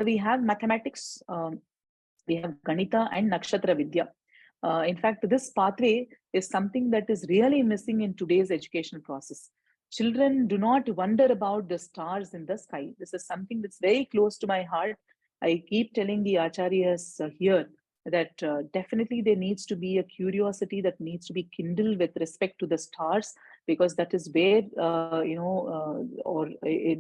we have mathematics, we have Ganita and Nakshatra Vidya. In fact, this pathway is something that is really missing in today's educational process. Children do not wonder about the stars in the sky. This is something that's very close to my heart. I keep telling the acharyas here that definitely there needs to be a curiosity that needs to be kindled with respect to the stars, because that is where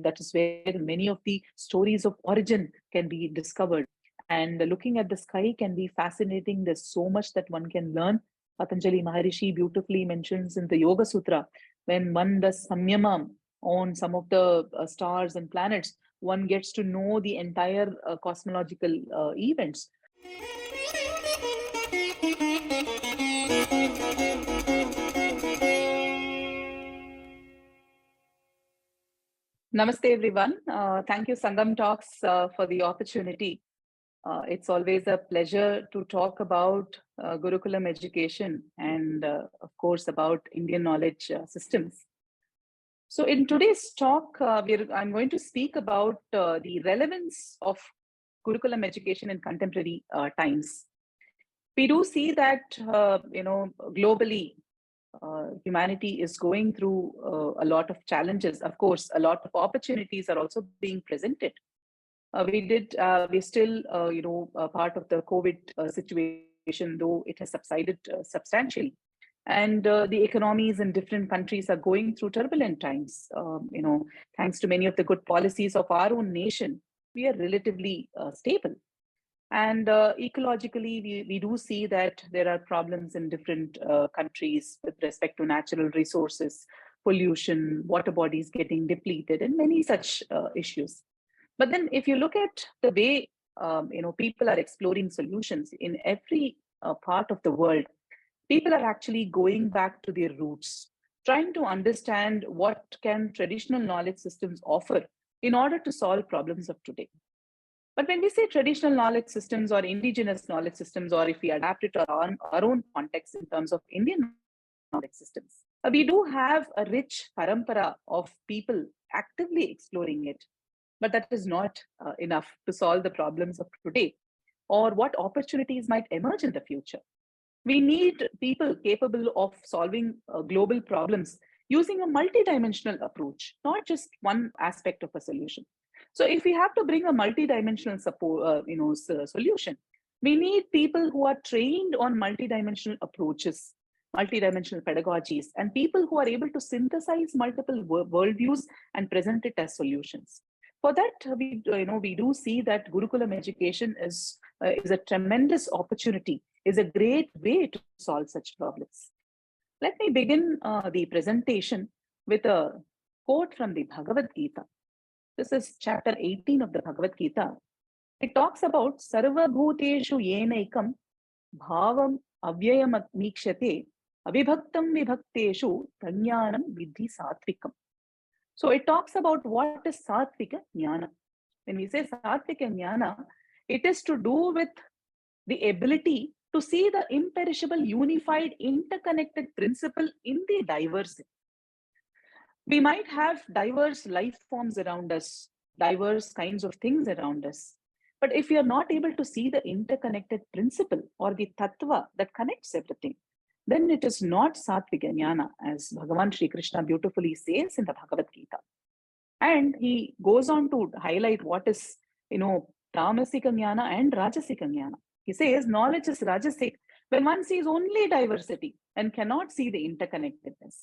that is where many of the stories of origin can be discovered. And looking at the sky can be fascinating. There's so much that one can learn. Patanjali Maharishi beautifully mentions in the Yoga Sutra, when one does samyama on some of the stars and planets, one gets to know the entire cosmological events. Namaste, everyone. Thank you, Sangam Talks, for the opportunity. It's always a pleasure to talk about Gurukulam education and, of course, about Indian knowledge systems. So in today's talk, I'm going to speak about the relevance of Gurukulam education in contemporary times. We do see that, globally, humanity is going through a lot of challenges. Of course, a lot of opportunities are also being presented. We're still, part of the COVID situation, though it has subsided substantially. And the economies in different countries are going through turbulent times. Thanks to many of the good policies of our own nation, we are relatively stable. And ecologically, we do see that there are problems in different countries with respect to natural resources, pollution, water bodies getting depleted, and many such issues. But then if you look at the way, people are exploring solutions in every part of the world, people are actually going back to their roots, trying to understand what can traditional knowledge systems offer in order to solve problems of today. But when we say traditional knowledge systems or indigenous knowledge systems, or if we adapt it to our own context in terms of Indian knowledge systems, we do have a rich parampara of people actively exploring it. But that is not enough to solve the problems of today or what opportunities might emerge in the future. We need people capable of solving global problems using a multidimensional approach, not just one aspect of a solution. So if we have to bring a multidimensional solution, we need people who are trained on multidimensional approaches, multidimensional pedagogies, and people who are able to synthesize multiple worldviews and present it as solutions. For that, we do see that Gurukulam education is a tremendous opportunity, is a great way to solve such problems. Let me begin the presentation with a quote from the Bhagavad Gita. This is chapter 18 of the Bhagavad Gita. It talks about Sarva Bhuteshu Yenaikam Bhavam Avyayam Nikshate Abhibhaktam Vibhakteshu Tanyanam Vidhi Satvikam. So it talks about what is Satvika Jnana. When we say Satvika Jnana, it is to do with the ability to see the imperishable, unified, interconnected principle in the diversity. We might have diverse life forms around us, diverse kinds of things around us. But if we are not able to see the interconnected principle or the tattva that connects everything, then it is not Satvika Jnana, as Bhagavan Sri Krishna beautifully says in the Bhagavad Gita. And he goes on to highlight what is, Tamasika Jnana and Rajasika Jnana. He says knowledge is Rajasic when one sees only diversity and cannot see the interconnectedness.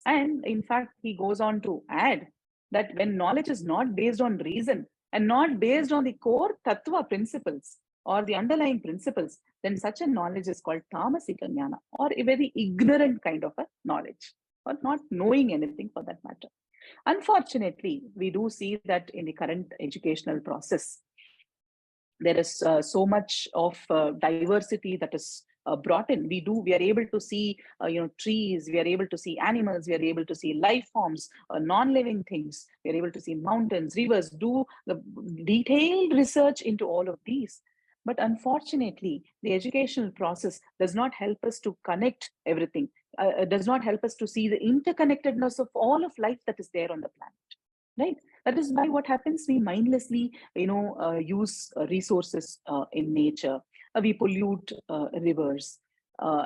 And in fact, he goes on to add that when knowledge is not based on reason and not based on the core tattva principles or the underlying principles, then such a knowledge is called tamasika jnana, or a very ignorant kind of a knowledge, or not knowing anything for that matter. Unfortunately, we do see that in the current educational process, there is so much of diversity that is brought in. We are able to see trees, we are able to see animals, we are able to see life forms, non-living things, we are able to see mountains, rivers, do the detailed research into all of these. But unfortunately, the educational process does not help us to connect everything, does not help us to see the interconnectedness of all of life that is there on the planet. right? That is why what happens, we mindlessly, use resources in nature. We pollute rivers.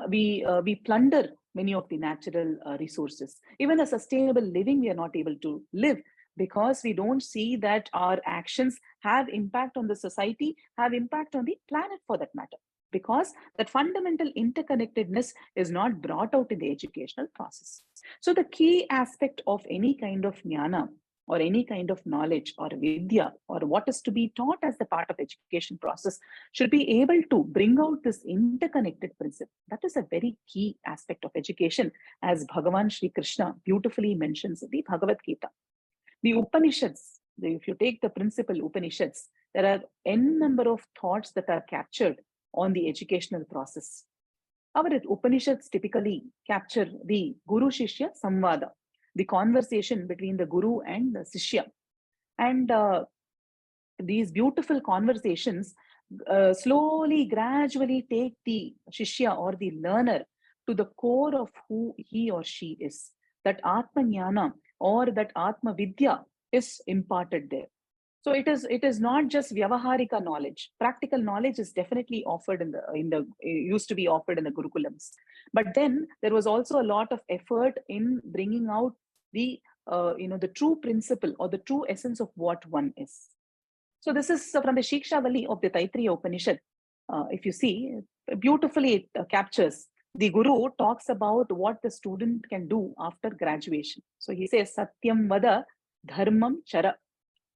We plunder many of the natural resources. Even the sustainable living, we are not able to live because we don't see that our actions have impact on the society, have impact on the planet for that matter. Because that fundamental interconnectedness is not brought out in the educational process. So the key aspect of any kind of jnana or any kind of knowledge or vidya or what is to be taught as the part of education process should be able to bring out this interconnected principle. That is a very key aspect of education, as Bhagavan Sri Krishna beautifully mentions in the Bhagavad Gita. The Upanishads, if you take the principal Upanishads, there are n number of thoughts that are captured on the educational process. Our Upanishads typically capture the Guru Shishya Samvada, the conversation between the Guru and the Shishya. And these beautiful conversations slowly, gradually take the Shishya or the learner to the core of who he or she is. That Atma Jnana or that Atma Vidya is imparted there. So it is not just vyavaharika knowledge. Practical knowledge is definitely offered in the used to be offered in the gurukulams. But then there was also a lot of effort in bringing out the the true principle or the true essence of what one is. So this is from the Shikshavali of the Taittiriya Upanishad. If you see, beautifully it captures. The Guru talks about what the student can do after graduation. So he says, Satyam Vada Dharmam Chara.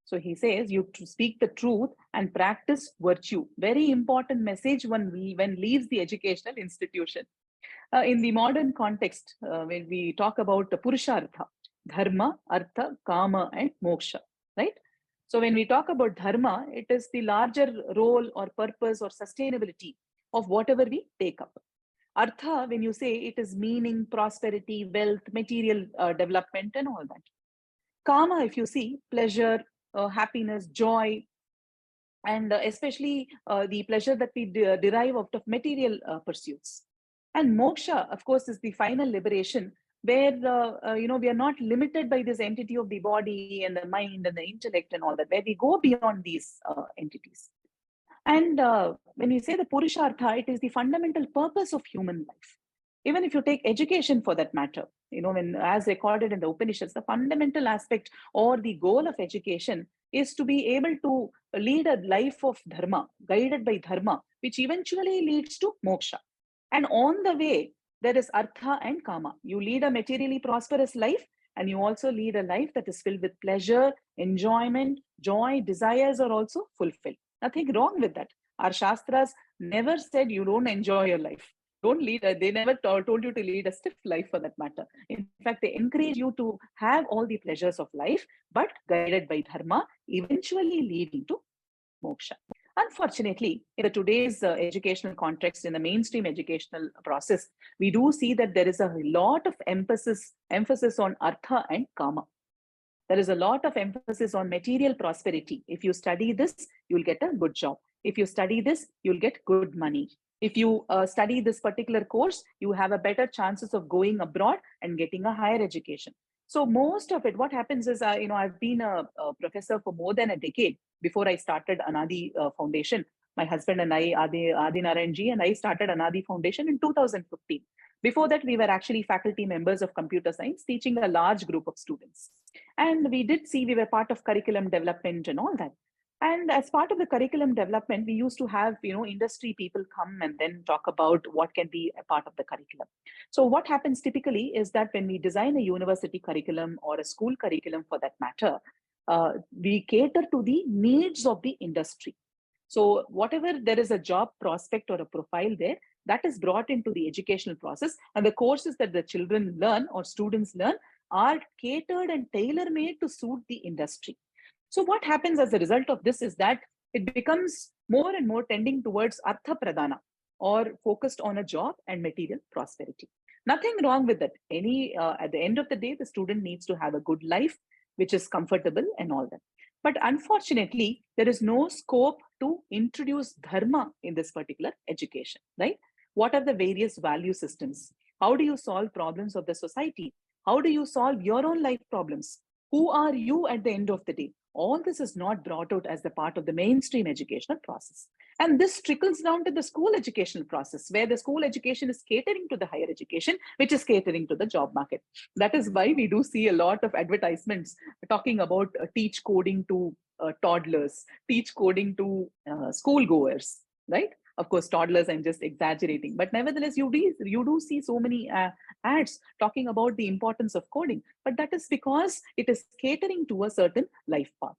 So he says, you to speak the truth and practice virtue. Very important message when leaves the educational institution. In the modern context, when we talk about the Purushartha, Dharma, Artha, Kama, and Moksha, right? So when we talk about Dharma, it is the larger role or purpose or sustainability of whatever we take up. Artha, when you say, it is meaning, prosperity, wealth, material development, and all that. Kama, if you see, pleasure, happiness, joy, and especially the pleasure that we derive out of material pursuits. And moksha, of course, is the final liberation where we are not limited by this entity of the body and the mind and the intellect and all that, where we go beyond these entities. And when we say the Purushartha, it is the fundamental purpose of human life. Even if you take education for that matter, when as recorded in the Upanishads, the fundamental aspect or the goal of education is to be able to lead a life of dharma, guided by dharma, which eventually leads to moksha. And on the way, there is artha and kama. You lead a materially prosperous life, and you also lead a life that is filled with pleasure, enjoyment, joy, desires are also fulfilled. Nothing wrong with that. Our Shastras never said you don't enjoy your life. Don't lead, they never told you to lead a stiff life for that matter. In fact, they encourage you to have all the pleasures of life, but guided by dharma, eventually leading to moksha. Unfortunately, in the today's educational context, in the mainstream educational process, we do see that there is a lot of emphasis on artha and kama. There is a lot of emphasis on material prosperity. If you study this, you'll get a good job. If you study this, you'll get good money. If you study this particular course, you have a better chances of going abroad and getting a higher education. So most of it, what happens is, I've been a professor for more than a decade before I started Anadi Foundation. My husband and I, Adi Narayanji, and I started Anadi Foundation in 2015. Before that, we were actually faculty members of computer science, teaching a large group of students. And we did see we were part of curriculum development and all that. And as part of the curriculum development, we used to have, industry people come and then talk about what can be a part of the curriculum. So what happens typically is that when we design a university curriculum or a school curriculum for that matter, we cater to the needs of the industry. So whatever there is a job prospect or a profile there, that is brought into the educational process, and the courses that the children learn or students learn are catered and tailor-made to suit the industry. So what happens as a result of this is that it becomes more and more tending towards artha pradana, or focused on a job and material prosperity. Nothing wrong with that. At the end of the day, the student needs to have a good life, which is comfortable and all that. But unfortunately, there is no scope to introduce dharma in this particular education, right? What are the various value systems? How do you solve problems of the society? How do you solve your own life problems? Who are you at the end of the day? All this is not brought out as the part of the mainstream educational process. And this trickles down to the school educational process, where the school education is catering to the higher education, which is catering to the job market. That is why we do see a lot of advertisements talking about teach coding to toddlers, teach coding to schoolgoers, right? Of course, toddlers, I'm just exaggerating, but nevertheless, you do see so many ads talking about the importance of coding, but that is because it is catering to a certain life path.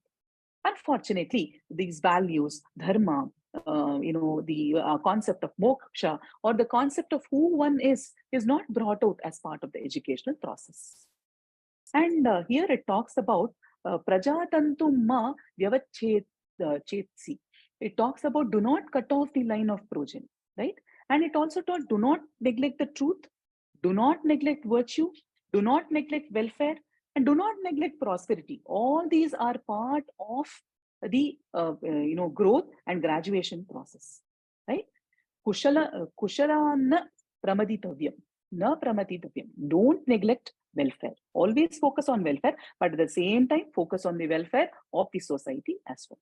Unfortunately, these values, dharma, the concept of moksha or the concept of who one is not brought out as part of the educational process. And here it talks about prajatantum ma vyavachet chetsi. It talks about do not cut off the line of progeny, right? And it also taught do not neglect the truth, do not neglect virtue, do not neglect welfare, and do not neglect prosperity. All these are part of the growth and graduation process, right? Kushala na pramaditavyam, na pramaditavyam. Don't neglect welfare. Always focus on welfare, but at the same time, focus on the welfare of the society as well.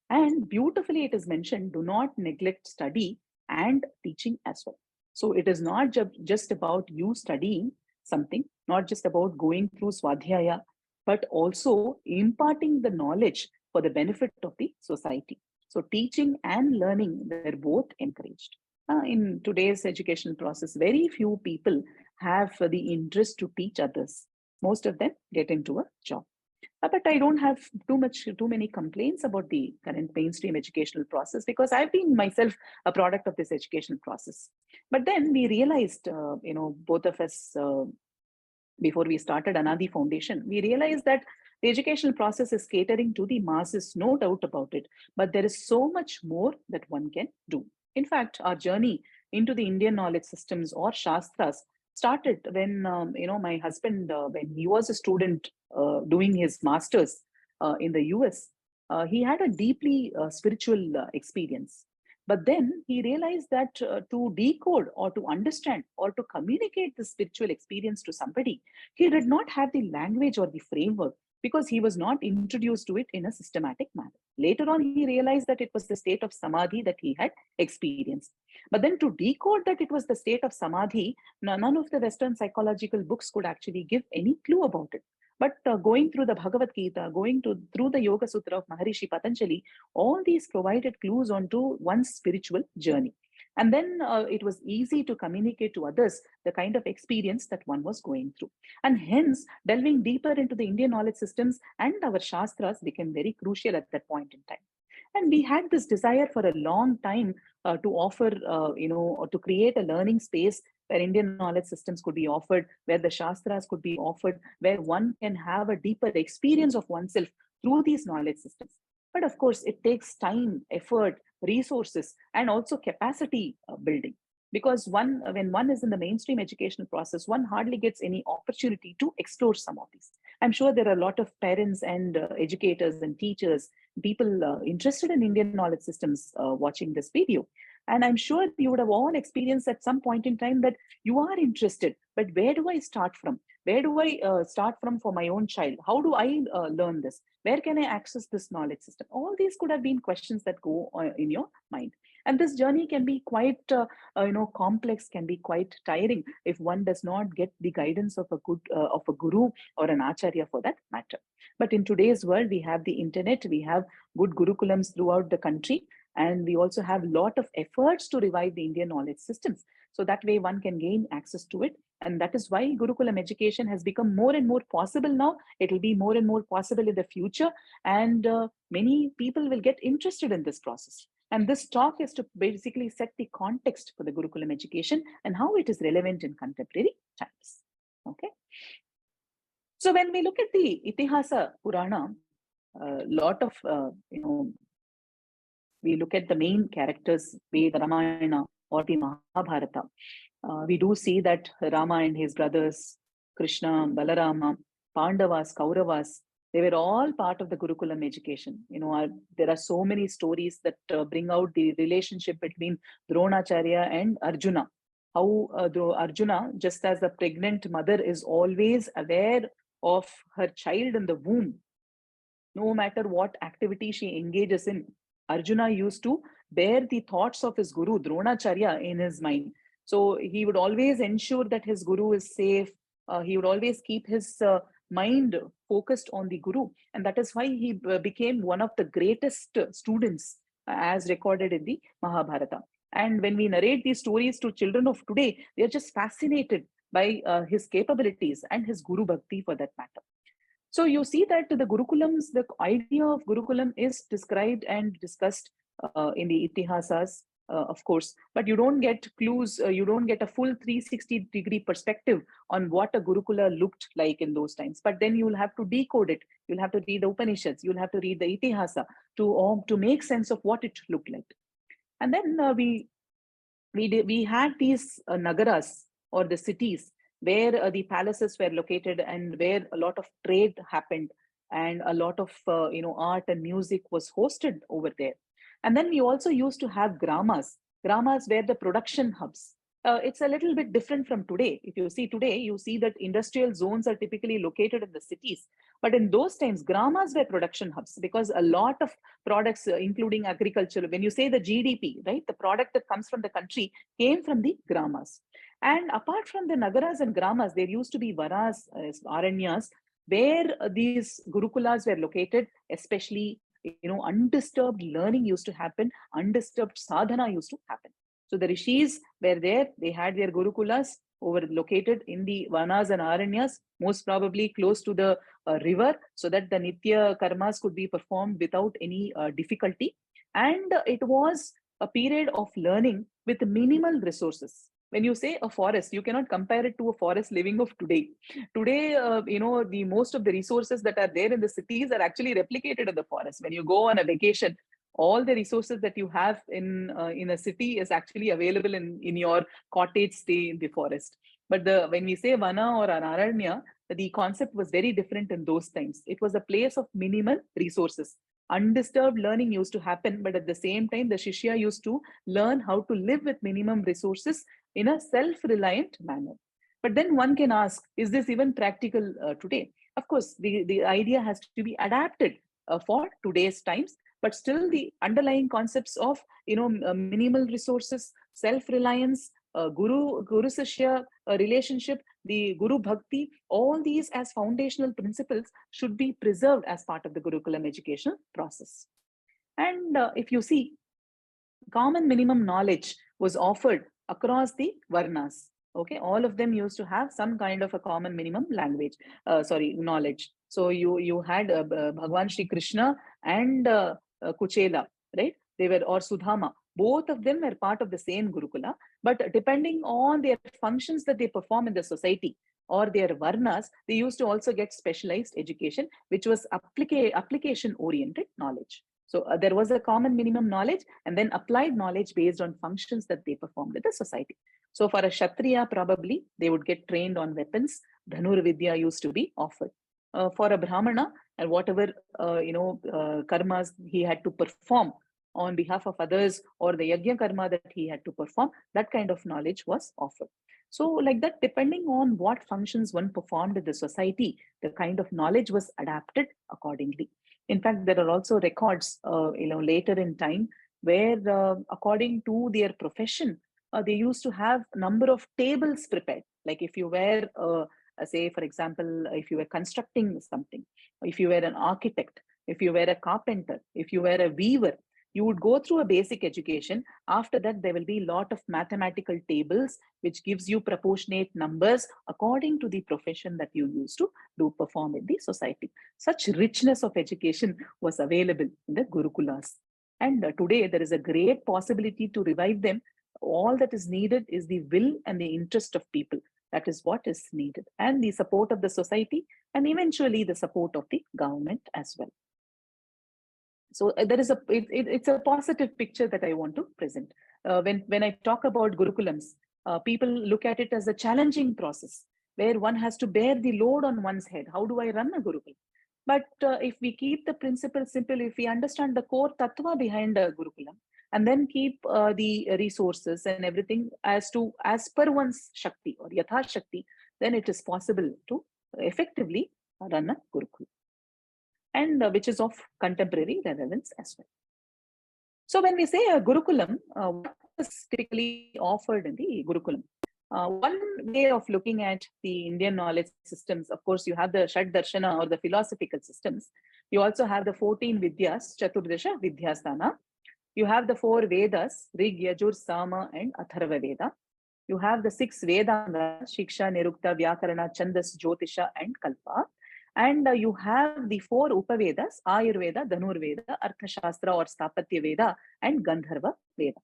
And beautifully, it is mentioned, do not neglect study and teaching as well. So it is not just about you studying something, not just about going through Swadhyaya, but also imparting the knowledge for the benefit of the society. So teaching and learning were both encouraged. In today's educational process, very few people have the interest to teach others. Most of them get into a job. But I don't have too many complaints about the current mainstream educational process because I've been myself a product of this educational process. But then we realized, both of us, before we started Anadi Foundation, we realized that the educational process is catering to the masses, no doubt about it. But there is so much more that one can do. In fact, our journey into the Indian knowledge systems or Shastras started when, my husband, when he was a student doing his master's in the US, he had a deeply spiritual experience. But then he realized that to decode or to understand or to communicate the spiritual experience to somebody, he did not have the language or the framework because he was not introduced to it in a systematic manner. Later on, he realized that it was the state of samadhi that he had experienced. But then to decode that it was the state of samadhi, none of the Western psychological books could actually give any clue about it. But going through the Bhagavad Gita, through the Yoga Sutra of Maharishi Patanjali, all these provided clues onto one's spiritual journey. And then it was easy to communicate to others the kind of experience that one was going through. And hence, delving deeper into the Indian knowledge systems and our Shastras became very crucial at that point in time. And we had this desire for a long time to offer, or to create a learning space where Indian knowledge systems could be offered, where the Shastras could be offered, where one can have a deeper experience of oneself through these knowledge systems. But of course, it takes time, effort, resources, and also capacity building. Because when one is in the mainstream educational process, one hardly gets any opportunity to explore some of these. I'm sure there are a lot of parents and educators and teachers, people interested in Indian knowledge systems watching this video. And I'm sure you would have all experienced at some point in time that you are interested, but where do I start from? Where do I start from for my own child? How do I learn this? Where can I access this knowledge system? All these could have been questions that go in your mind. And this journey can be quite, complex, can be quite tiring if one does not get the guidance of a guru or an acharya for that matter. But in today's world, we have the internet, we have good gurukulams throughout the country, and we also have a lot of efforts to revive the Indian knowledge systems. So that way one can gain access to it. And that is why Gurukulam education has become more and more possible now. It will be more and more possible in the future. And many people will get interested in this process. And this talk is to basically set the context for the Gurukulam education and how it is relevant in contemporary times. Okay. So when we look at the Itihasa Purana, a lot of, we look at the main characters, be the Ramayana or the Mahabharata. We do see that Rama and his brothers, Krishna, Balarama, Pandavas, Kauravas, they were all part of the Gurukulam education. There are so many stories that bring out the relationship between Dronacharya and Arjuna. How Arjuna, just as a pregnant mother is always aware of her child in the womb, no matter what activity she engages in, Arjuna used to bear the thoughts of his guru, Dronacharya, in his mind. So he would always ensure that his guru is safe. He would always keep his mind focused on the guru. And that is why he became one of the greatest students as recorded in the Mahabharata. And when we narrate these stories to children of today, they are just fascinated by his capabilities and his guru bhakti for that matter. So you see that the Gurukulams, the idea of Gurukulam is described and discussed in the Itihasas, of course, but you don't get clues, you don't get a full 360-degree perspective on what a Gurukula looked like in those times. But then you'll have to decode it. You'll have to read the Upanishads. You'll have to read the Itihasa to make sense of what it looked like. And then we had these nagaras or the cities where the palaces were located and where a lot of trade happened and a lot of art and music was hosted over there. And then we also used to have gramas were the production hubs. It's a little bit different from today. If you see today, you see that industrial zones are typically located in the cities. But in those times, gramas were production hubs because a lot of products, including agriculture, when you say the GDP, right, the product that comes from the country came from the gramas. And apart from the nagaras and gramas, there used to be varas, aranyas, where these gurukulas were located, especially undisturbed learning used to happen, undisturbed sadhana used to happen. So the rishis were there, they had their gurukulas over located in the vanas and aranyas, most probably close to the river, so that the nitya karmas could be performed without any difficulty. And it was a period of learning with minimal resources. When you say a forest, you cannot compare it to a forest living of today. Today, the most of the resources that are there in the cities are actually replicated in the forest. When you go on a vacation, all the resources that you have in a city is actually available in your cottage stay in the forest. But when we say vana or an aranya, the concept was very different in those times. It was a place of minimal resources. Undisturbed learning used to happen, but at the same time, the shishya used to learn how to live with minimum resources in a self-reliant manner. But then one can ask, is this even practical today? Of course, the idea has to be adapted for today's times, but still the underlying concepts of minimal resources, self-reliance, guru sishya relationship, the guru bhakti, all these as foundational principles should be preserved as part of the Gurukulam educational process. And if you see, common minimum knowledge was offered across the varnas. Okay, all of them used to have some kind of a common minimum knowledge. So you had Bhagwan Shri Krishna and Kuchela, right? They were, or Sudhama. Both of them were part of the same Gurukula, but depending on their functions that they perform in the society or their varnas, they used to also get specialized education, which was application-oriented knowledge. So there was a common minimum knowledge and then applied knowledge based on functions that they performed in the society. So for a Kshatriya, probably they would get trained on weapons. Dhanur Vidya used to be offered. For a Brahmana, and whatever karmas he had to perform on behalf of others, or the yajna karma that he had to perform, that kind of knowledge was offered. So like that, depending on what functions one performed in the society, the kind of knowledge was adapted accordingly. In fact, there are also records, later in time where, according to their profession, they used to have a number of tables prepared. Like if you were, say, for example, if you were constructing something, if you were an architect, if you were a carpenter, if you were a weaver, you would go through a basic education. After that, there will be a lot of mathematical tables, which gives you proportionate numbers according to the profession that you used to do perform in the society. Such richness of education was available in the Gurukulas. And today, there is a great possibility to revive them. All that is needed is the will and the interest of people. That is what is needed. And the support of the society, and eventually the support of the government as well. So there is it's a positive picture that I want to present. When I talk about Gurukulams, people look at it as a challenging process where one has to bear the load on one's head. How do I run a Gurukul? But if we keep the principle simple, if we understand the core tattva behind a Gurukulam, and then keep the resources and everything as per one's Shakti or Yatha Shakti, then it is possible to effectively run a Gurukul, and which is of contemporary relevance as well. So when we say a Gurukulam, what is typically offered in the Gurukulam? One way of looking at the Indian knowledge systems, of course, you have the Shad Darshana or the philosophical systems. You also have the 14 Vidyas, Chaturdasha Vidyasthana. You have the 4 Vedas, Rig, Yajur, Sama, and Atharva Veda. You have the 6 Vedanga, Shiksha, Nirukta, Vyakarana, Chandas, Jyotisha, and Kalpa. And you have the 4 Upavedas, Ayurveda, Dhanurveda, Arthashastra or Stapatya Veda, and Gandharva Veda.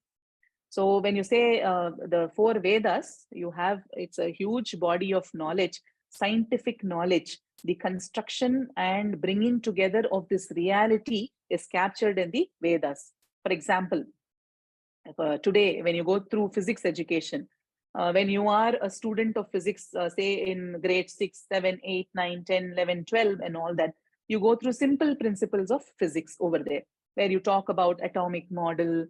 So when you say the 4 Vedas, it's a huge body of knowledge, scientific knowledge. The construction and bringing together of this reality is captured in the Vedas. For example, today, when you go through physics education, when you are a student of physics, say in grade 6, 7, 8, 9, 10, 11, 12, and all that, you go through simple principles of physics over there, where you talk about atomic model,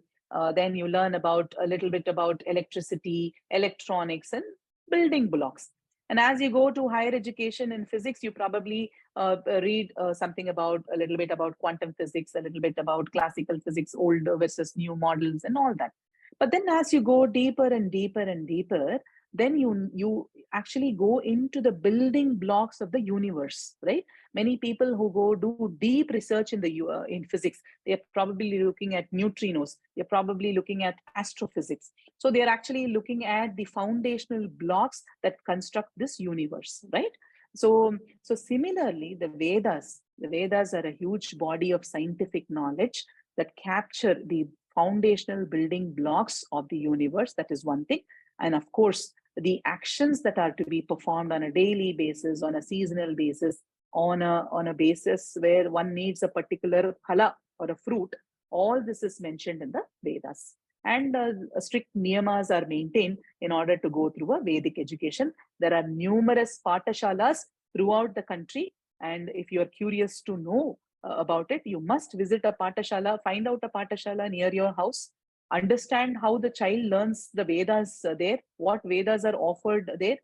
then you learn about a little bit about electricity, electronics, and building blocks. And as you go to higher education in physics, you probably read something about a little bit about quantum physics, a little bit about classical physics, old versus new models, and all that. But then as you go deeper and deeper and deeper, then you actually go into the building blocks of the universe, right? Many people who go do deep research in physics, they are probably looking at neutrinos, they're probably looking at astrophysics. So they're actually looking at the foundational blocks that construct this universe, right? So similarly, the Vedas are a huge body of scientific knowledge that capture the foundational building blocks of the universe. That is one thing. And of course, the actions that are to be performed on a daily basis, on a seasonal basis, on a basis where one needs a particular phala or a fruit, all this is mentioned in the Vedas. And strict niyamas are maintained in order to go through a Vedic education. There are numerous patashalas throughout the country. And if you're curious to know about it, you must visit a patashala, find out a patashala near your house, understand how the child learns the Vedas there, what Vedas are offered there,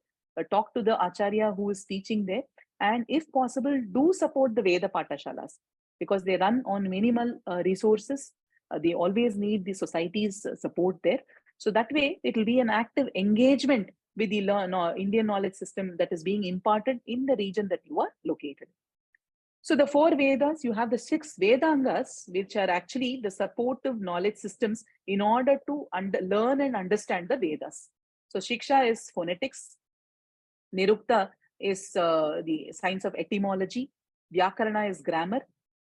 talk to the Acharya who is teaching there, and if possible, do support the Veda patashalas because they run on minimal resources. They always need the society's support there. So that way, it will be an active engagement with the Indian knowledge system that is being imparted in the region that you are located. So the 4 Vedas, you have the 6 Vedangas, which are actually the supportive knowledge systems in order to learn and understand the Vedas. So Shiksha is phonetics, Nirukta is the science of etymology, Vyakarana is grammar,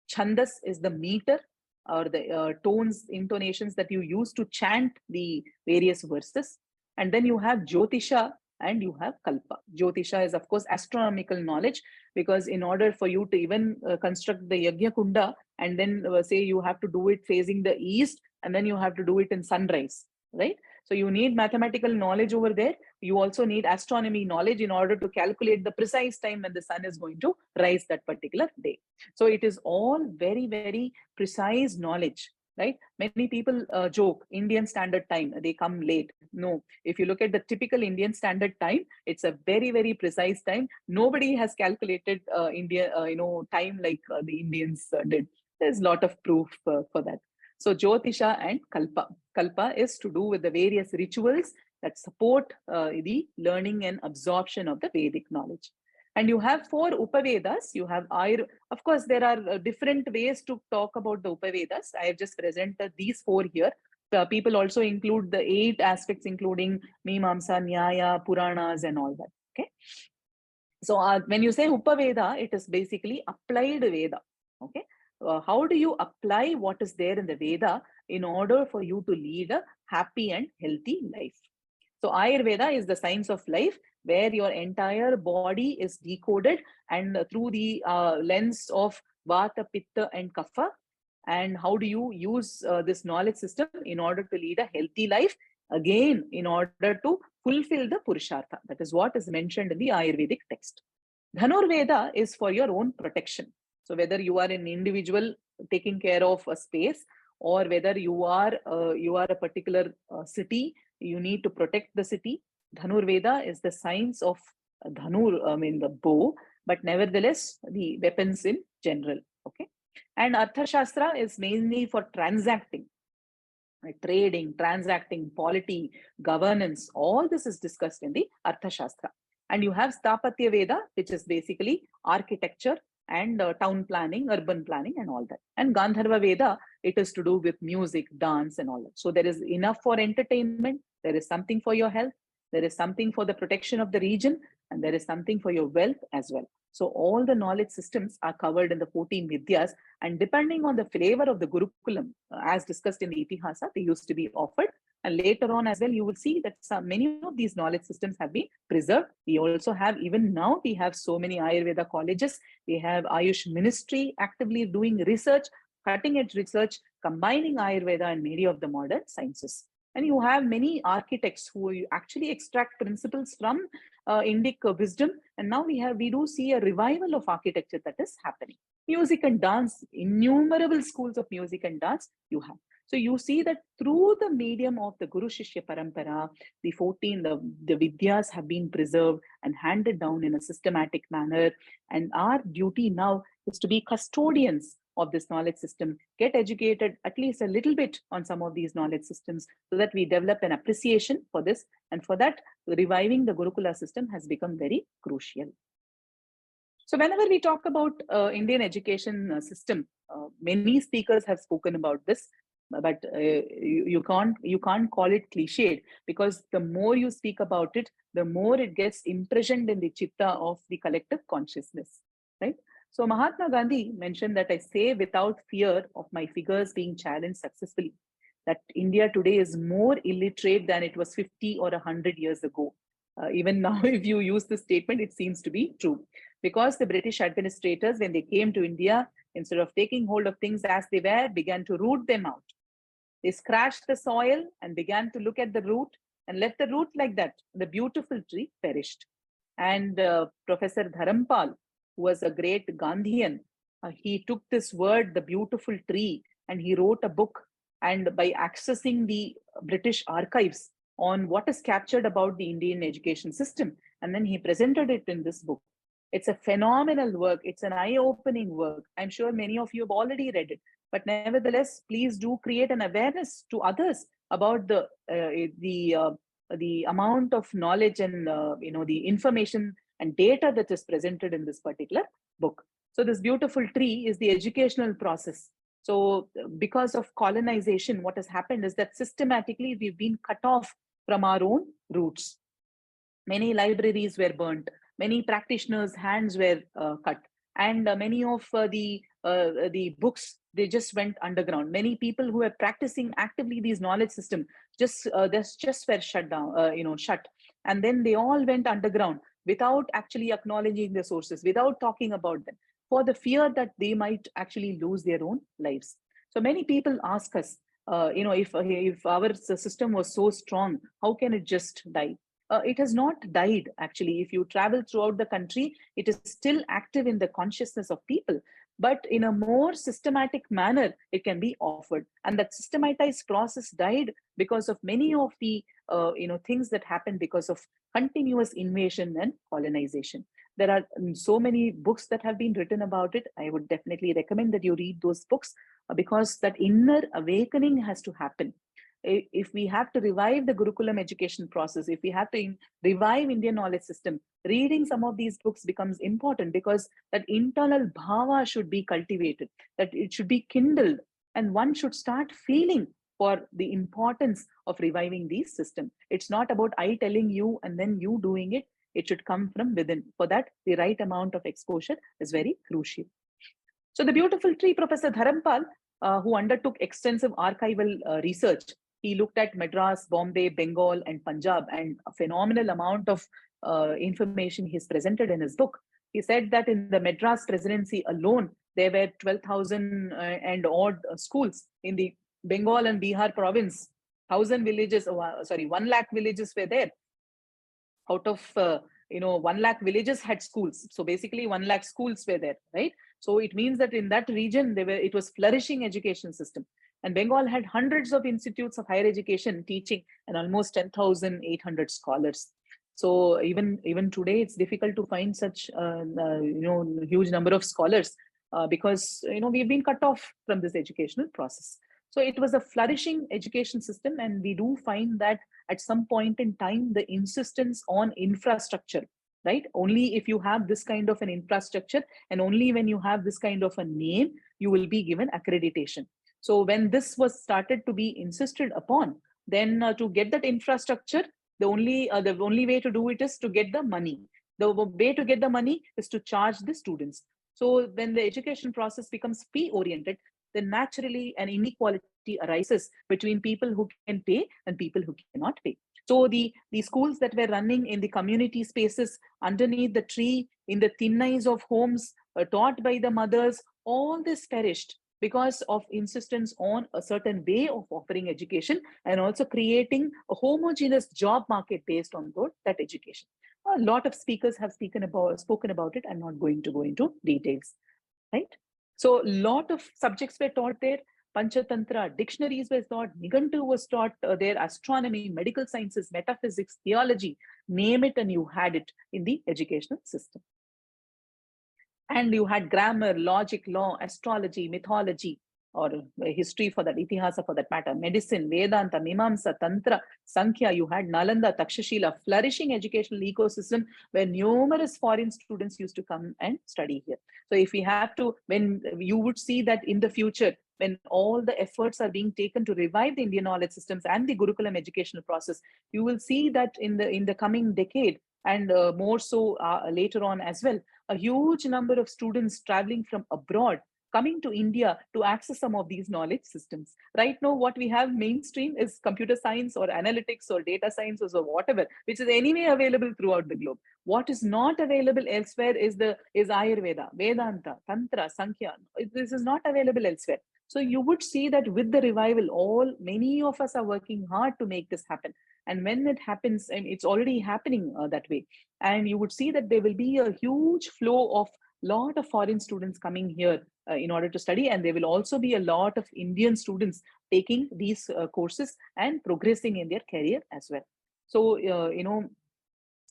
Chandas is the meter or the tones, intonations that you use to chant the various verses. And then you have Jyotisha and you have Kalpa. Jyotisha is, of course, astronomical knowledge, because in order for you to even construct the Yajna Kunda and then say you have to do it facing the east and then you have to do it in sunrise, right? So you need mathematical knowledge over there. You also need astronomy knowledge in order to calculate the precise time when the sun is going to rise that particular day. So it is all very, very precise knowledge, right? Many people joke Indian Standard Time, they come late. No, if you look at the typical Indian Standard Time, it's a very, very precise time. Nobody has calculated India, time like the Indians did. There's a lot of proof for that. So Jyotisha and Kalpa. Kalpa is to do with the various rituals that support the learning and absorption of the Vedic knowledge. And you have 4 Upavedas. You have of course, there are different ways to talk about the Upavedas. I have just presented these 4 here. People also include the 8 aspects, including Mimamsa, Nyaya, Puranas, and all that. Okay. So when you say Upaveda, it is basically applied Veda. Okay. How do you apply what is there in the Veda in order for you to lead a happy and healthy life? So Ayurveda is the science of life, where your entire body is decoded and through the lens of Vata, Pitta, and Kapha. And how do you use this knowledge system in order to lead a healthy life? Again, in order to fulfill the Purushartha. That is what is mentioned in the Ayurvedic text. Dhanurveda is for your own protection. So whether you are an individual taking care of a space, or whether you are a particular city, you need to protect the city. Dhanurveda is the science of Dhanur, the bow, but nevertheless, the weapons in general. Okay. And Arthashastra is mainly for transacting, right? Trading, transacting, polity, governance, all this is discussed in the Arthashastra. And you have Sthapatya Veda, which is basically architecture and town planning, urban planning, and all that. And Gandharva Veda, it is to do with music, dance, and all that. So there is enough for entertainment, there is something for your health, there is something for the protection of the region, and there is something for your wealth as well. So all the knowledge systems are covered in the 14 Vidyas, and depending on the flavor of the Gurukulam, as discussed in the Itihasa, they used to be offered. And later on as well, you will see that many of these knowledge systems have been preserved. We also have, even now, we have so many Ayurveda colleges. We have Ayush Ministry actively doing research, cutting edge research, combining Ayurveda and many of the modern sciences. And you have many architects who actually extract principles from Indic wisdom. And now we do see a revival of architecture that is happening. Music and dance, innumerable schools of music and dance you have. So you see that through the medium of the Guru Shishya Parampara, the 14, the Vidyas have been preserved and handed down in a systematic manner. And our duty now is to be custodians of this knowledge system, get educated at least a little bit on some of these knowledge systems so that we develop an appreciation for this. And for that, reviving the Gurukula system has become very crucial. So whenever we talk about Indian education system, many speakers have spoken about this, but you can't call it cliched, because the more you speak about it, the more it gets imprisoned in the chitta of the collective consciousness, right? So Mahatma Gandhi mentioned that I say without fear of my figures being challenged successfully, that India today is more illiterate than it was 50 or 100 years ago. Even now, if you use this statement, it seems to be true. Because the British administrators, when they came to India, instead of taking hold of things as they were, began to root them out. They scratched the soil and began to look at the root and left the root like that. The beautiful tree perished. And Professor Dharampal, who was a great Gandhian, he took this word, the beautiful tree, and he wrote a book. And by accessing the British archives on what is captured about the Indian education system, and then he presented it in this book. It's a phenomenal work. It's an eye-opening work. I'm sure many of you have already read it, but nevertheless, please do create an awareness to others about the amount of knowledge and the information and data that is presented in this particular book. So this beautiful tree is the educational process. So because of colonization, what has happened is that systematically we've been cut off from our own roots. Many libraries were burnt, many practitioners' hands were cut, and many of the books, they just went underground. Many people who were practicing actively these knowledge system just were shut down, shut, and then they all went underground without actually acknowledging the sources, without talking about them, for the fear that they might actually lose their own lives. So many people ask us, if our system was so strong, how can it just die? It has not died, actually. If you travel throughout the country, it is still active in the consciousness of people, but in a more systematic manner, it can be offered. And that systematized process died because of many of the things that happened because of continuous invasion and colonization. There are so many books that have been written about it. I would definitely recommend that you read those books, because that inner awakening has to happen. If we have to revive the Gurukulam education process, if we have to revive Indian knowledge system, reading some of these books becomes important, because that internal bhava should be cultivated, that it should be kindled, and one should start feeling for the importance of reviving these systems. It's not about I telling you and then you doing it. It should come from within. For that, the right amount of exposure is very crucial. So the beautiful tree, Professor Dharampal, who undertook extensive archival research, he looked at Madras, Bombay, Bengal, and Punjab, and a phenomenal amount of information he's presented in his book. He said that in the Madras presidency alone, there were 12,000 and odd schools. In the Bengal and Bihar province, 1,000 villages, 1 lakh villages were there. Out of 1 lakh villages had schools. So basically 1 lakh schools were there, right? So it means that in that region, it was flourishing education system. And Bengal had hundreds of institutes of higher education teaching and almost 10,800 scholars. So even today, it's difficult to find such huge number of scholars because we've been cut off from this educational process. So it was a flourishing education system, and we do find that at some point in time, the insistence on infrastructure, right? Only if you have this kind of an infrastructure, and only when you have this kind of a name, you will be given accreditation. So when this was started to be insisted upon, then to get that infrastructure, the only way to do it is to get the money. The way to get the money is to charge the students. So when the education process becomes fee oriented, then naturally an inequality arises between people who can pay and people who cannot pay. So the schools that were running in the community spaces, underneath the tree, in the thin ice of homes, taught by the mothers, all this perished because of insistence on a certain way of offering education, and also creating a homogeneous job market based on that education. A lot of speakers have spoken about it. I'm not going to go into details, right? So a lot of subjects were taught there. Panchatantra, dictionaries were taught, Nigantu was taught there, astronomy, medical sciences, metaphysics, theology, name it and you had it in the educational system. And you had grammar, logic, law, astrology, mythology, or history for that, itihasa for that matter, medicine, Vedanta, Mimamsa, Tantra, Sankhya. You had Nalanda, Takshashila, flourishing educational ecosystem where numerous foreign students used to come and study here. So if we have to, when you would see that in the future, when all the efforts are being taken to revive the Indian knowledge systems and the Gurukulam educational process, you will see that in the coming decade, and more so later on as well, a huge number of students traveling from abroad coming to India to access some of these knowledge systems. Right now, what we have mainstream is computer science or analytics or data science or whatever, which is anyway available throughout the globe. What is not available elsewhere is Ayurveda, Vedanta, Tantra, Sankhya. This is not available elsewhere. So you would see that with the revival, many of us are working hard to make this happen. And when it happens, and it's already happening that way, and you would see that there will be a huge flow of lot of foreign students coming here in order to study, and there will also be a lot of Indian students taking these courses and progressing in their career as well. So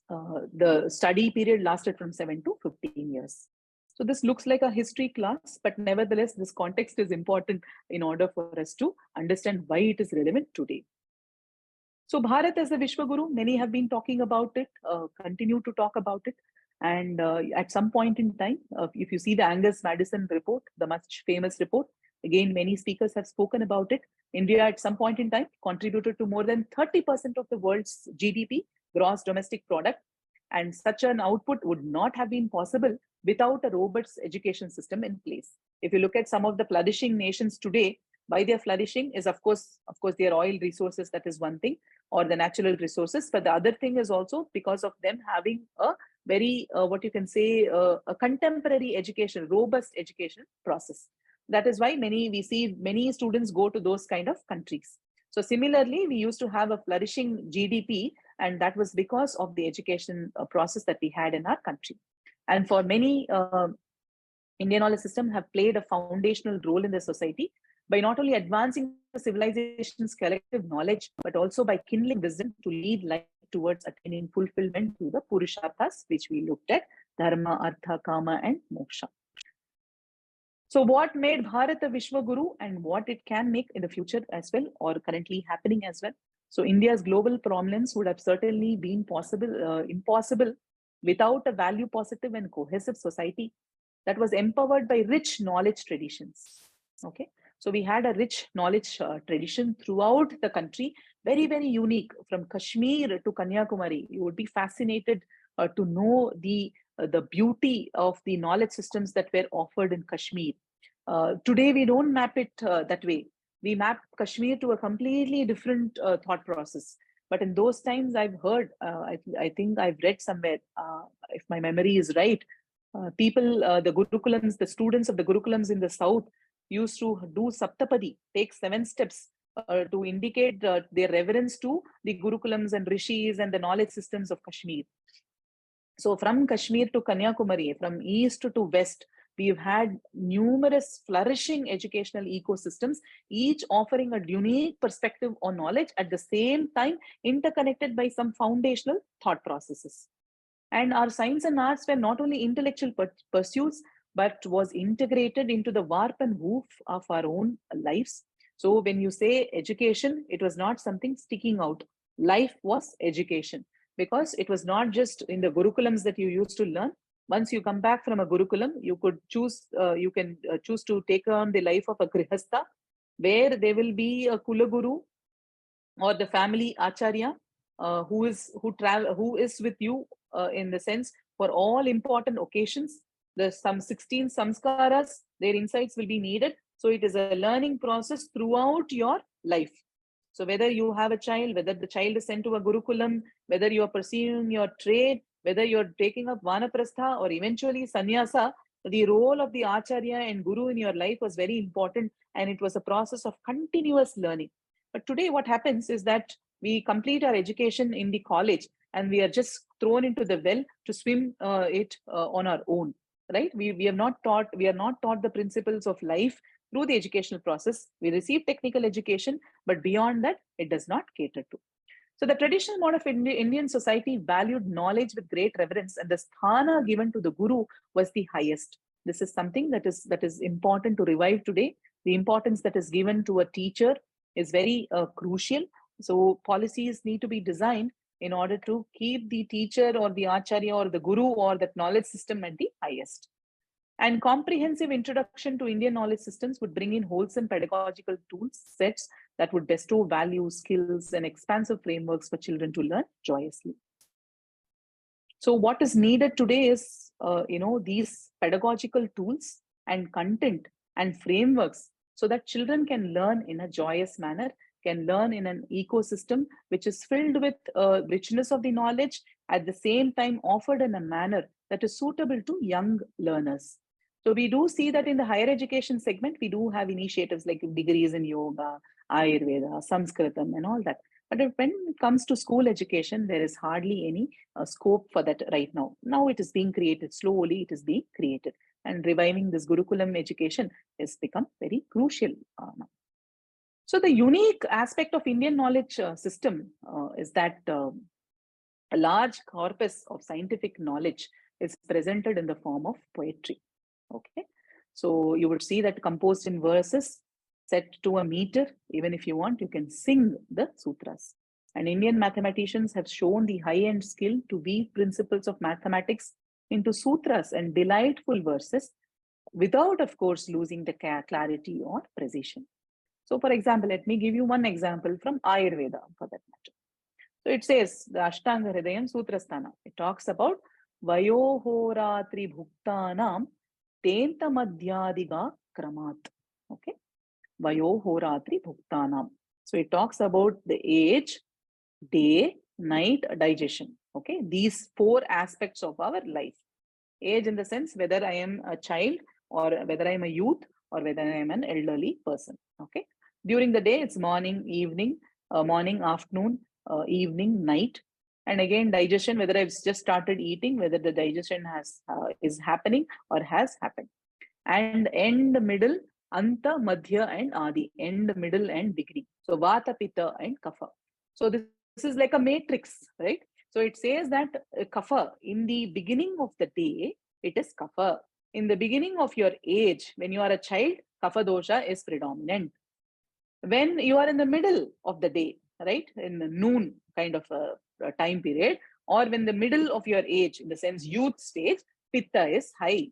the study period lasted from 7 to 15 years. So this looks like a history class, but nevertheless, this context is important in order for us to understand why it is relevant today. So Bharat as a Vishwaguru, many have been talking about it, continue to talk about it. And at some point in time, if you see the Angus Madison report, the much famous report, again, many speakers have spoken about it. India at some point in time contributed to more than 30% of the world's GDP, gross domestic product. And such an output would not have been possible without a robust education system in place. If you look at some of the flourishing nations today, why they're flourishing is of course their oil resources, that is one thing, or the natural resources. But the other thing is also because of them having a very, what you can say, a contemporary education, robust education process. That is why we see many students go to those kind of countries. So similarly, we used to have a flourishing GDP, and that was because of the education process that we had in our country. And for many, Indian knowledge system have played a foundational role in the society by not only advancing the civilization's collective knowledge, but also by kindling wisdom to lead life towards attaining fulfillment to the Purusharthas, which we looked at, Dharma, Artha, Kama, and Moksha. So what made Bharat a Vishwaguru and what it can make in the future as well, or currently happening as well? So India's global prominence would have certainly been impossible without a value positive and cohesive society that was empowered by rich knowledge traditions. Okay, so we had a rich knowledge tradition throughout the country, very, very unique from Kashmir to Kanyakumari. You would be fascinated to know the beauty of the knowledge systems that were offered in Kashmir. Today, we don't map it that way. We map Kashmir to a completely different thought process. But in those times, I've heard, I think I've read somewhere, if my memory is right, people, the Gurukulams, the students of the Gurukulams in the south used to do Saptapadi, take 7 steps to indicate their reverence to the Gurukulams and Rishis and the knowledge systems of Kashmir. So from Kashmir to Kanyakumari, from east to west, We've had numerous flourishing educational ecosystems, each offering a unique perspective on knowledge, at the same time interconnected by some foundational thought processes. And our science and arts were not only intellectual pursuits, but was integrated into the warp and woof of our own lives. So when you say education, it was not something sticking out. Life was education, because it was not just in the gurukulams that you used to learn. Once you come back from a gurukulam, you could choose, you can choose to take on the life of a grihastha, where there will be a kulaguru or the family acharya, who is with you, in the sense, for all important occasions. There's some 16 samskaras, their insights will be needed. So it is a learning process throughout your life. So whether you have a child, whether the child is sent to a gurukulam, whether you are pursuing your trade, whether you're taking up vanaprastha or eventually sannyasa, the role of the acharya and guru in your life was very important, and it was a process of continuous learning. But today, what happens is that we complete our education in the college, and we are just thrown into the well to swim it on our own, right? We are not taught the principles of life through the educational process. We receive technical education, but beyond that, it does not cater to. So the traditional mode of Indian society valued knowledge with great reverence, and the sthana given to the guru was the highest. This is something that is important to revive today. The importance that is given to a teacher is very crucial. So policies need to be designed in order to keep the teacher or the acharya or the guru or that knowledge system at the highest. And comprehensive introduction to Indian knowledge systems would bring in wholesome pedagogical tools sets that would bestow values, skills, and expansive frameworks for children to learn joyously. So what is needed today is, these pedagogical tools and content and frameworks, so that children can learn in a joyous manner, can learn in an ecosystem which is filled with richness of the knowledge, at the same time offered in a manner that is suitable to young learners. So we do see that in the higher education segment, we do have initiatives like degrees in yoga, Ayurveda, Sanskritam, and all that. But when it comes to school education, there is hardly any scope for that right now. Now it is being created slowly, it is being created. And reviving this Gurukulam education has become very crucial now. So the unique aspect of Indian knowledge system is that a large corpus of scientific knowledge is presented in the form of poetry. Okay, so you would see that composed in verses set to a meter. Even if you want, you can sing the sutras. And Indian mathematicians have shown the high-end skill to weave principles of mathematics into sutras and delightful verses, without, of course, losing the clarity or precision. So, for example, let me give you one example from Ayurveda for that matter. So it says the Ashtanga Hridayam Sutrasthana. It talks about Vayohoratri Bhuktanam Tenta Madhyadiga Kramat. Okay. Vayohoratri Bhuktanam. So it talks about the age, day, night, digestion. Okay. These four aspects of our life. Age in the sense whether I am a child or whether I am a youth or whether I am an elderly person. Okay. During the day, it's morning, evening, morning, afternoon, evening, night. And again, digestion, whether I've just started eating, whether the digestion is happening or has happened. And end, middle, anta, madhya, and adi. End, middle, and beginning. So vata, pitta, and kapha. So this is like a matrix, right? So it says that kapha, in the beginning of the day, it is kapha. In the beginning of your age, when you are a child, kapha dosha is predominant. When you are in the middle of the day, right, in the noon kind of a time period, or when the middle of your age, in the sense youth stage, pitta is high.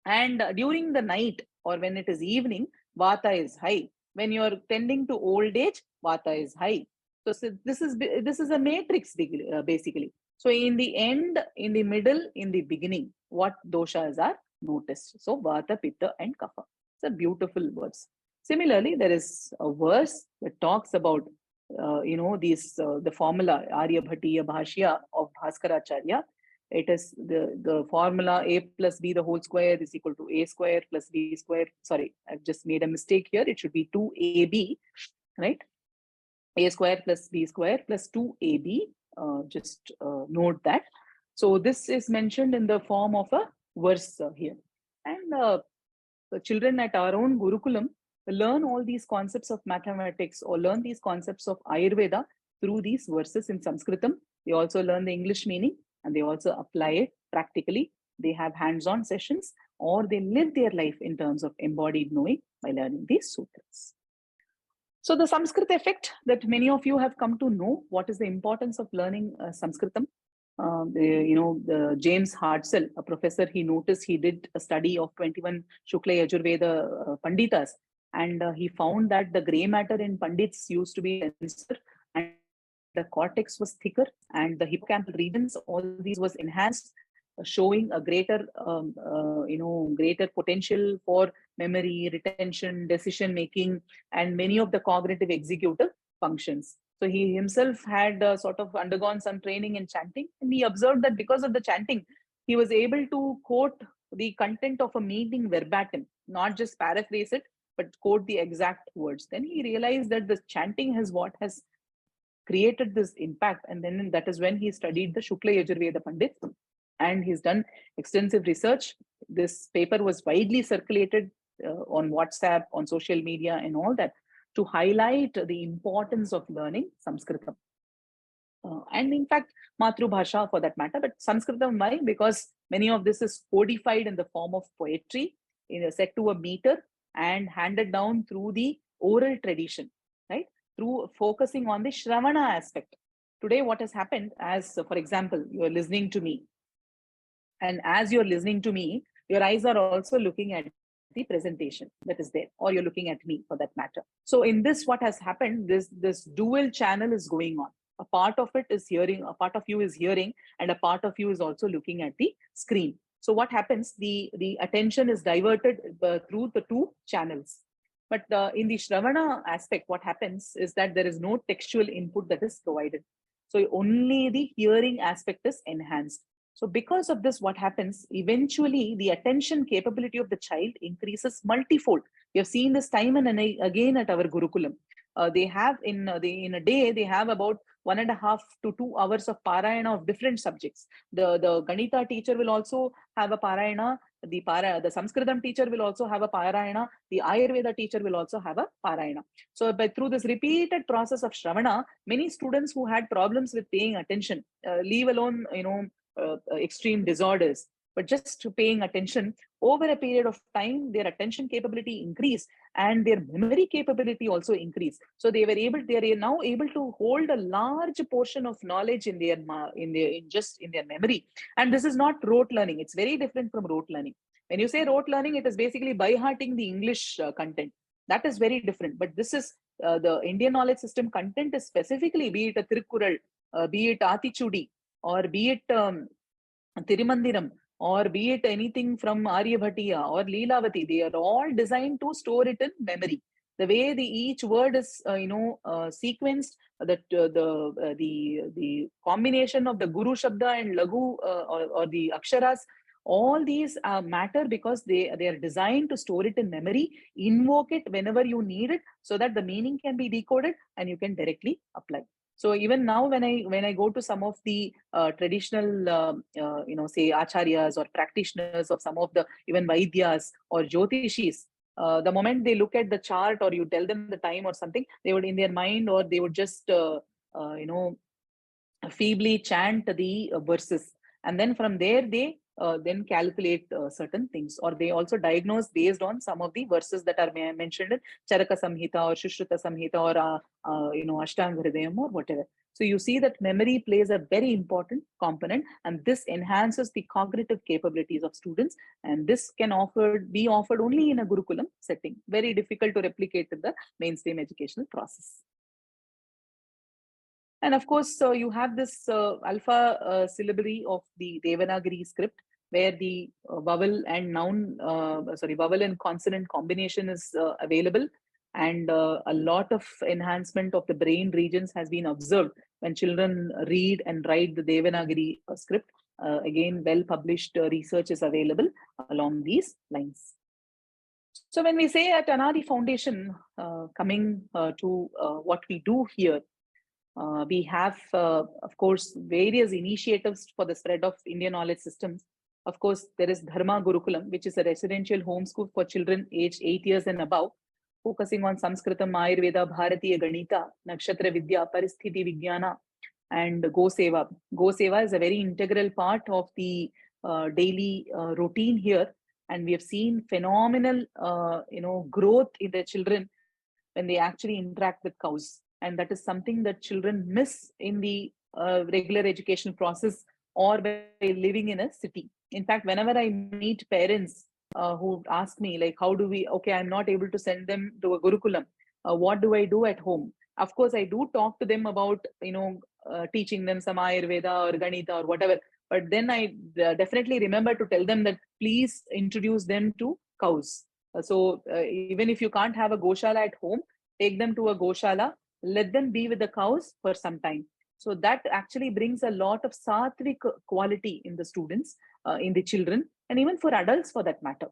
And during the night or when it is evening, vata is high. When you are tending to old age, vata is high. So this is a matrix basically. So in the end, in the middle, in the beginning, what doshas are noticed? So vata, pitta, and kapha. It's a beautiful words. Similarly, there is a verse that talks about the formula Aryabhatiya Bhashya of Bhaskaracharya. It is the formula a plus b the whole square is equal to a square plus b square. Sorry, I've just made a mistake here. It should be 2ab, right? A square plus b square plus 2ab. Just note that. So this is mentioned in the form of a verse here. And the children at our own Gurukulam learn all these concepts of mathematics or learn these concepts of Ayurveda through these verses in Sanskritam. They also learn the English meaning and they also apply it practically. They have hands-on sessions or they live their life in terms of embodied knowing by learning these sutras. So the Sanskrit effect that many of you have come to know, what is the importance of learning Sanskritam. The James Hartzell, a professor, he noticed, he did a study of 21 Shukla Yajurveda Panditas, and he found that the gray matter in Pandits used to be denser and the cortex was thicker and the hippocampal regions, all these was enhanced, showing a greater potential for memory, retention, decision making, and many of the cognitive executive functions. So he himself had sort of undergone some training in chanting, and he observed that because of the chanting, he was able to quote the content of a meeting verbatim, not just paraphrase it, but quote the exact words. Then he realized that the chanting has what has created this impact, and then that is when he studied the Shukla Yajurveda Pandit, and he's done extensive research. This paper was widely circulated on WhatsApp, on social media, and all that to highlight the importance of learning Sanskritam. And in fact, Matrubhasha for that matter, but Sanskritam, why? Because many of this is codified in the form of poetry, set to a meter and handed down through the oral tradition, right? Through focusing on the Shravana aspect. Today, what has happened, as for example, you're listening to me, and as you're listening to me, your eyes are also looking at the presentation that is there, or you're looking at me for that matter. So in this, what has happened, this dual channel is going on. A part of it is hearing, a part of you is hearing, and a part of you is also looking at the screen. So what happens, the attention is diverted through the two channels. But in the Shravana aspect, what happens is that there is no textual input that is provided. So only the hearing aspect is enhanced. So because of this, what happens, eventually the attention capability of the child increases multifold. We have seen this time and again at our Gurukulam. They have in a day, they have about 1.5 to 2 hours of parayana of different subjects. The Ganita teacher will also have a parayana. The Sanskritam teacher will also have a parayana. The Ayurveda teacher will also have a parayana. So through this repeated process of Shravana, many students who had problems with paying attention, leave alone, extreme disorders, but just paying attention over a period of time, their attention capability increased and their memory capability also increased. So they are now able to hold a large portion of knowledge in their memory. And this is not rote learning. It's very different from rote learning. When you say rote learning, it is basically by hearting the English content. That is very different. But this is the Indian knowledge system content is specifically, be it a Tirukkural, be it Atichudi, or be it Tirumandiram, or be it anything from Aryabhatiya or Leelavati, they are all designed to store it in memory. The way each word is, sequenced, the combination of the Guru Shabda and Lagu or the Aksharas, all these matter because they are designed to store it in memory, invoke it whenever you need it, so that the meaning can be decoded and you can directly apply. So even now, when I go to some of the traditional, say acharyas or practitioners of some of the even Vaidyas or Jyotishis, the moment they look at the chart or you tell them the time or something, they would in their mind, or they would just, feebly chant the verses. And then from there, they then calculate certain things, or they also diagnose based on some of the verses that are mentioned in Charaka Samhita or Shushruta Samhita or Ashtanga Hridayam or whatever. So you see that memory plays a very important component, and this enhances the cognitive capabilities of students. And this can be offered only in a Gurukulam setting. Very difficult to replicate in the mainstream educational process. And of course, you have this alpha syllabary of the Devanagari script, where the vowel and consonant combination is available. And a lot of enhancement of the brain regions has been observed when children read and write the Devanagari script. Again, well-published research is available along these lines. So when we say at Anadi Foundation, coming to what we do here, we have, of course, various initiatives for the spread of Indian knowledge systems. Of course, there is Dharma Gurukulam, which is a residential homeschool for children aged 8 years and above, focusing on Sanskritam, Ayurveda, Bharatiya Ganita, Nakshatra Vidya, Paristhiti Vigyana, and Go Seva. Go Seva is a very integral part of the daily routine here, and we have seen phenomenal, growth in the children when they actually interact with cows, and that is something that children miss in the regular educational process or by living in a city. In fact, whenever I meet parents who ask me like, how do we? Okay, I'm not able to send them to a Gurukulam. What do I do at home? Of course, I do talk to them about teaching them some Ayurveda or Ganita or whatever. But then I definitely remember to tell them that please introduce them to cows. So even if you can't have a Goshala at home, take them to a Goshala, let them be with the cows for some time. So that actually brings a lot of sattvic quality in the students, in the children, and even for adults for that matter.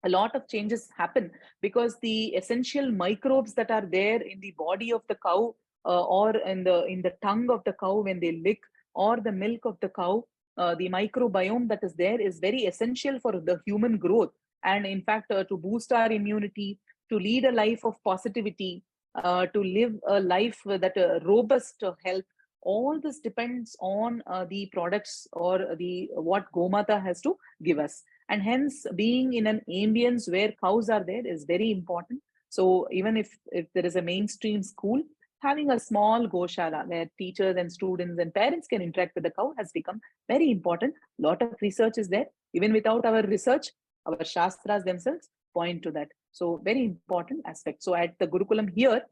A lot of changes happen because the essential microbes that are there in the body of the cow, or in the tongue of the cow when they lick, or the milk of the cow, the microbiome that is there is very essential for the human growth, and in fact to boost our immunity, to lead a life of positivity, to live a life that robust health. All this depends on the products or the what Gomata has to give us, and hence being in an ambience where cows are there is very important. So even if there is a mainstream school, having a small goshala where teachers and students and parents can interact with the cow has become very important. Lot of research is there. Even without our research, our shastras themselves point to that. So very important aspect. So at the Gurukulam here,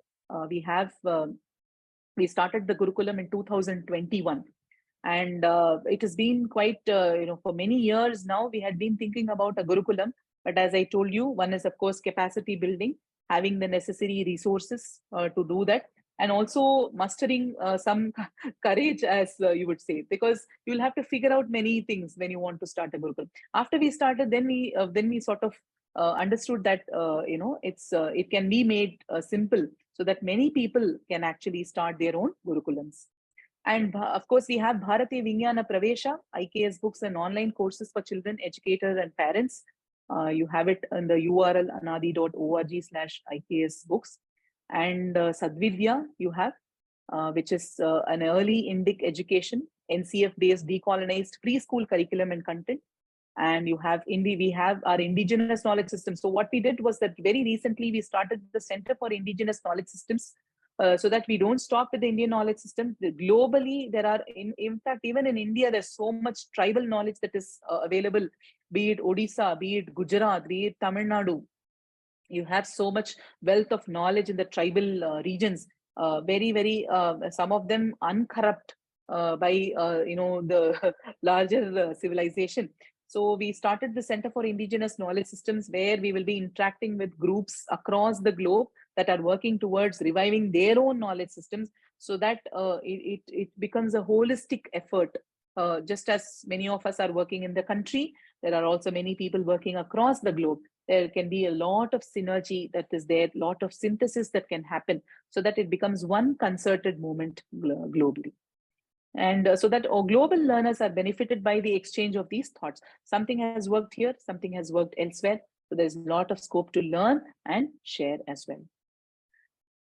we started the Gurukulam in 2021, and it has been quite for many years now we had been thinking about a Gurukulam. But as I told you, one is of course capacity building, having the necessary resources to do that, and also mustering some courage, as you would say, because you'll have to figure out many things when you want to start a Gurukulam. After we started, then we sort of understood that it can be made simple, so that many people can actually start their own Gurukulams. And of course, we have Bharati Vijnana Pravesha, IKS books and online courses for children, educators, and parents. You have it on the URL anadi.org/IKS books. And Sadvidya, you have, which is an early Indic education, NCF based decolonized preschool curriculum and content. And we have our indigenous knowledge system. So what we did was that very recently we started the Center for Indigenous Knowledge Systems, so that we don't stop with the Indian knowledge system. Globally, there are, in fact, even in India, there's so much tribal knowledge that is available, be it Odisha, be it Gujarat, be it Tamil Nadu. You have so much wealth of knowledge in the tribal regions, some of them uncorrupt by the larger civilization. So we started the Center for Indigenous Knowledge Systems, where we will be interacting with groups across the globe that are working towards reviving their own knowledge systems, so that it becomes a holistic effort. Just as many of us are working in the country, there are also many people working across the globe. There can be a lot of synergy that is there, lot of synthesis that can happen, so that it becomes one concerted movement globally. And so that global learners are benefited by the exchange of these thoughts. Something has worked here, something has worked elsewhere. So there's a lot of scope to learn and share as well.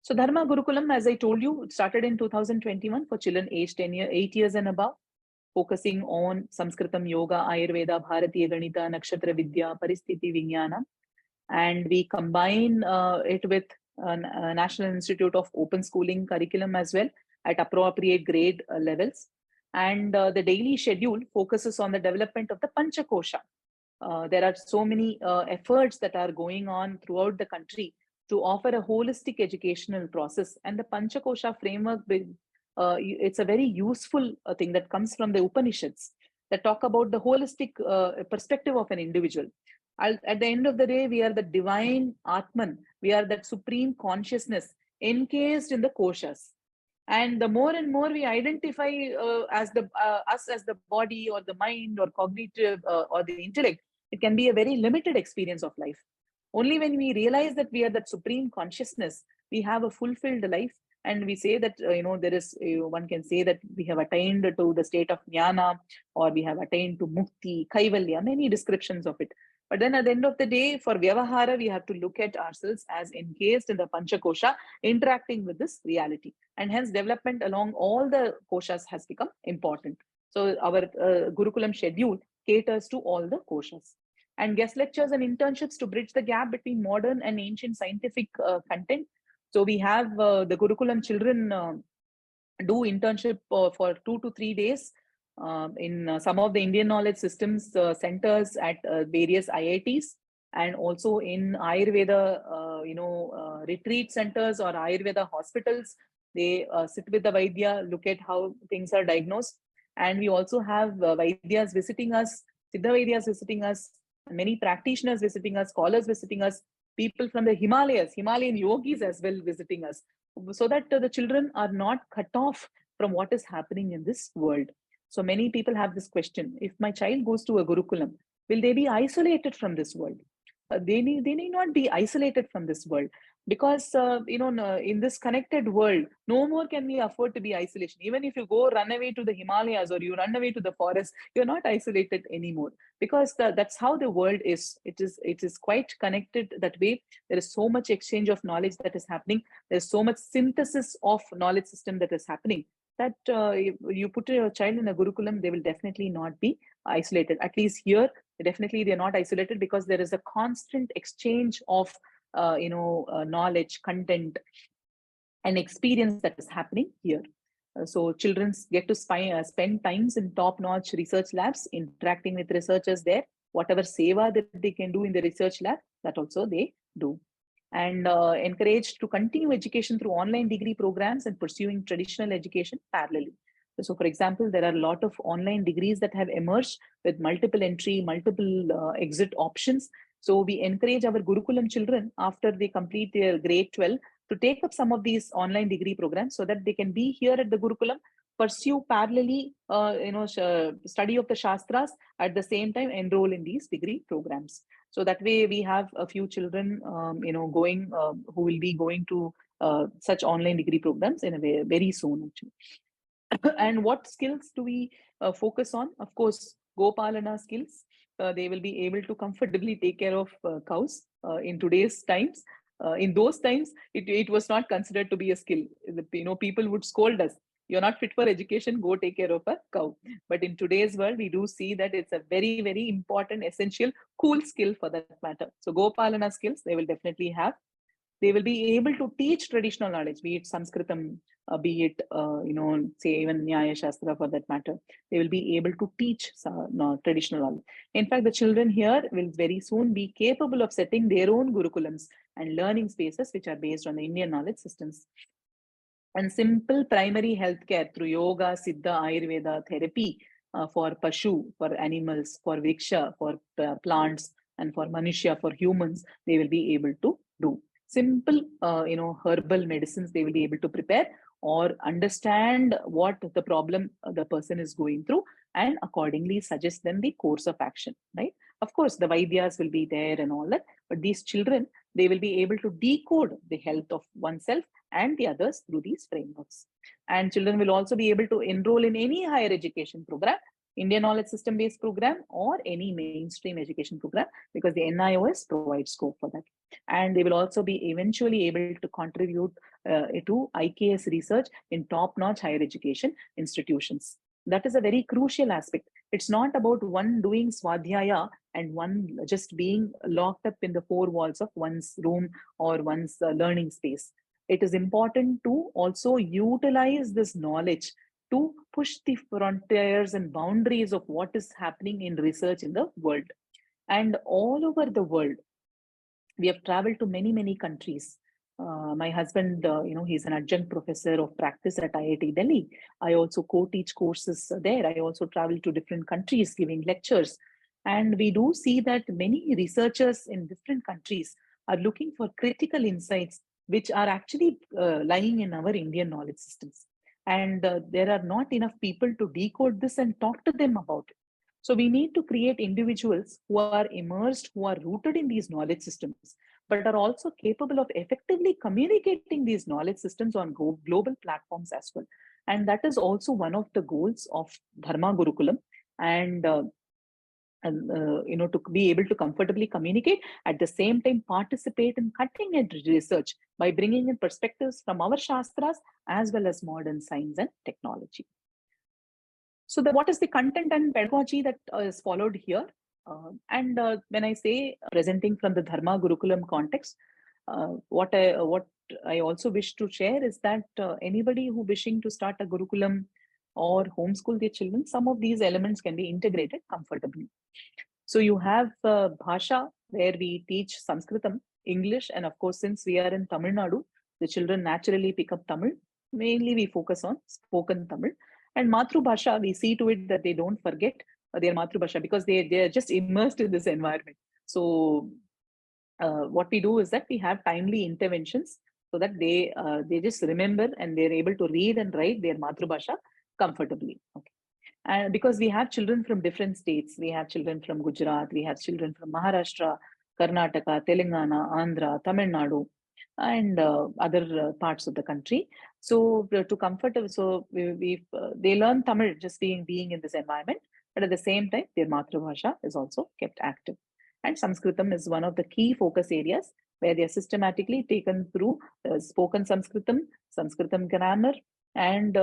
So Dharma Gurukulam, as I told you, it started in 2021 for children aged 8 years and above, focusing on Sanskritam, Yoga, Ayurveda, Bharatiya Ganita, Nakshatra Vidya, Paristhiti Vijnana. And we combine it with National Institute of Open Schooling curriculum as well at appropriate grade levels. And the daily schedule focuses on the development of the Panchakosha. There are so many efforts that are going on throughout the country to offer a holistic educational process. And the Panchakosha framework, it's a very useful thing that comes from the Upanishads that talk about the holistic perspective of an individual. At the end of the day, we are the divine Atman. We are that supreme consciousness encased in the koshas. And the more and more we identify us as the body or the mind or cognitive or the intellect, it can be a very limited experience of life. Only when we realize that we are that supreme consciousness, we have a fulfilled life, And we say that, there is, one can say that we have attained to the state of jnana, or we have attained to mukti, kaivalya, many descriptions of it. But then at the end of the day, for Vyavahara, we have to look at ourselves as encased in the Panchakosha, interacting with this reality. And hence, development along all the koshas has become important. So our Gurukulam schedule caters to all the koshas. And guest lectures and internships to bridge the gap between modern and ancient scientific content. So we have the Gurukulam children do internship for 2 to 3 days in some of the Indian knowledge systems centers at various IITs, and also in Ayurveda, retreat centers or Ayurveda hospitals. They sit with the Vaidya, look at how things are diagnosed. And we also have Vaidyas visiting us, Siddha Vaidyas visiting us, many practitioners visiting us, scholars visiting us, people from the Himalayas, Himalayan yogis as well visiting us, so that the children are not cut off from what is happening in this world. So many people have this question: if my child goes to a Gurukulam, will they be isolated from this world? They need not be isolated from this world, because in this connected world, no more can we afford to be isolation. Even if you go run away to the Himalayas or you run away to the forest, you're not isolated anymore, because that's how the world is. It is quite connected that way. There is so much exchange of knowledge that is happening. There's so much synthesis of knowledge system that is happening, that you put your child in a Gurukulam, they will definitely not be isolated. At least here, definitely they're not isolated, because there is a constant exchange of knowledge, content, and experience that is happening here. So children get to spend times in top-notch research labs, interacting with researchers there. Whatever seva that they can do in the research lab, that also they do. And encouraged to continue education through online degree programs and pursuing traditional education parallelly. So, for example, there are a lot of online degrees that have emerged with multiple entry, multiple exit options. So we encourage our Gurukulam children, after they complete their grade 12, to take up some of these online degree programs, so that they can be here at the Gurukulam, pursue parallelly, study of the Shastras, at the same time enroll in these degree programs. So that way we have a few children, going, who will be going to such online degree programs in a way very soon, actually. And what skills do we focus on? Of course, Gopalana skills. They will be able to comfortably take care of cows in today's times. In those times, it was not considered to be a skill. People would scold us. You're not fit for education, go take care of a cow. But in today's world, we do see that it's a very, very important, essential, cool skill for that matter. So Gopalana skills, they will definitely have. They will be able to teach traditional knowledge, be it Sanskritam, be it, say even Nyaya Shastra for that matter. They will be able to teach traditional knowledge. In fact, the children here will very soon be capable of setting their own Gurukulams and learning spaces which are based on the Indian knowledge systems. And simple primary healthcare through yoga, Siddha, Ayurveda, therapy for Pashu, for animals, for Vriksha, for plants, and for Manushya, for humans, they will be able to do. Simple, herbal medicines they will be able to prepare, or understand what the problem the person is going through, and accordingly suggest them the course of action, right? Of course, the Vaidyas will be there and all that, but these children, they will be able to decode the health of oneself and the others through these frameworks. And children will also be able to enroll in any higher education program, Indian knowledge system based program, or any mainstream education program, because the NIOS provides scope for that. And they will also be eventually able to contribute to IKS research in top-notch higher education institutions. That is a very crucial aspect. It's not about one doing swadhyaya and one just being locked up in the four walls of one's room or one's learning space. It is important to also utilize this knowledge to push the frontiers and boundaries of what is happening in research in the world. And all over the world, we have traveled to many, many countries. My husband, he's an adjunct professor of practice at IIT Delhi. I also co-teach courses there. I also travel to different countries giving lectures. And we do see that many researchers in different countries are looking for critical insights, which are actually lying in our Indian knowledge systems. And there are not enough people to decode this and talk to them about it. So we need to create individuals who are immersed, who are rooted in these knowledge systems. but are also capable of effectively communicating these knowledge systems on global platforms as well. And that is also one of the goals of Dharma Gurukulam. And to be able to comfortably communicate, at the same time participate in cutting edge research by bringing in perspectives from our Shastras as well as modern science and technology. So what is the content and pedagogy that is followed here? When I say presenting from the Dharma Gurukulam context, what I also wish to share is that anybody who wishing to start a Gurukulam or homeschool their children, some of these elements can be integrated comfortably. So you have Bhasha, where we teach Sanskritam, English, and of course, since we are in Tamil Nadu, the children naturally pick up Tamil. Mainly we focus on spoken Tamil. And Matru Bhasha, we see to it that they don't forget their Matru Bhasha because they are just immersed in this environment. So what we do is that we have timely interventions so that they just remember and they're able to read and write their Matru Bhasha comfortably. Okay. And because we have children from different states, we have children from Gujarat, we have children from Maharashtra, Karnataka, Telangana, Andhra, Tamil Nadu, and other parts of the country. So to comfort, so they learn Tamil just being in this environment, but at the same time, their Matrabhasha is also kept active. And Sanskritam is one of the key focus areas where they are systematically taken through spoken Sanskritam grammar, and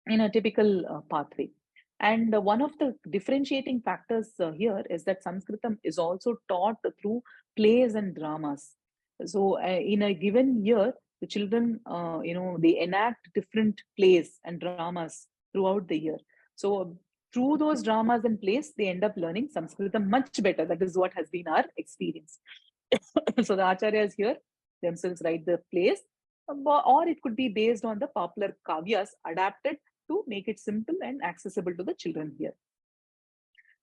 in a typical pathway. And one of the differentiating factors here is that Sanskritam is also taught through plays and dramas. So in a given year, the children, they enact different plays and dramas throughout the year. So through those dramas and plays, they end up learning Sanskritam much better. That is what has been our experience. So the acharyas here themselves write the plays, or it could be based on the popular kavyas adapted to make it simple and accessible to the children here.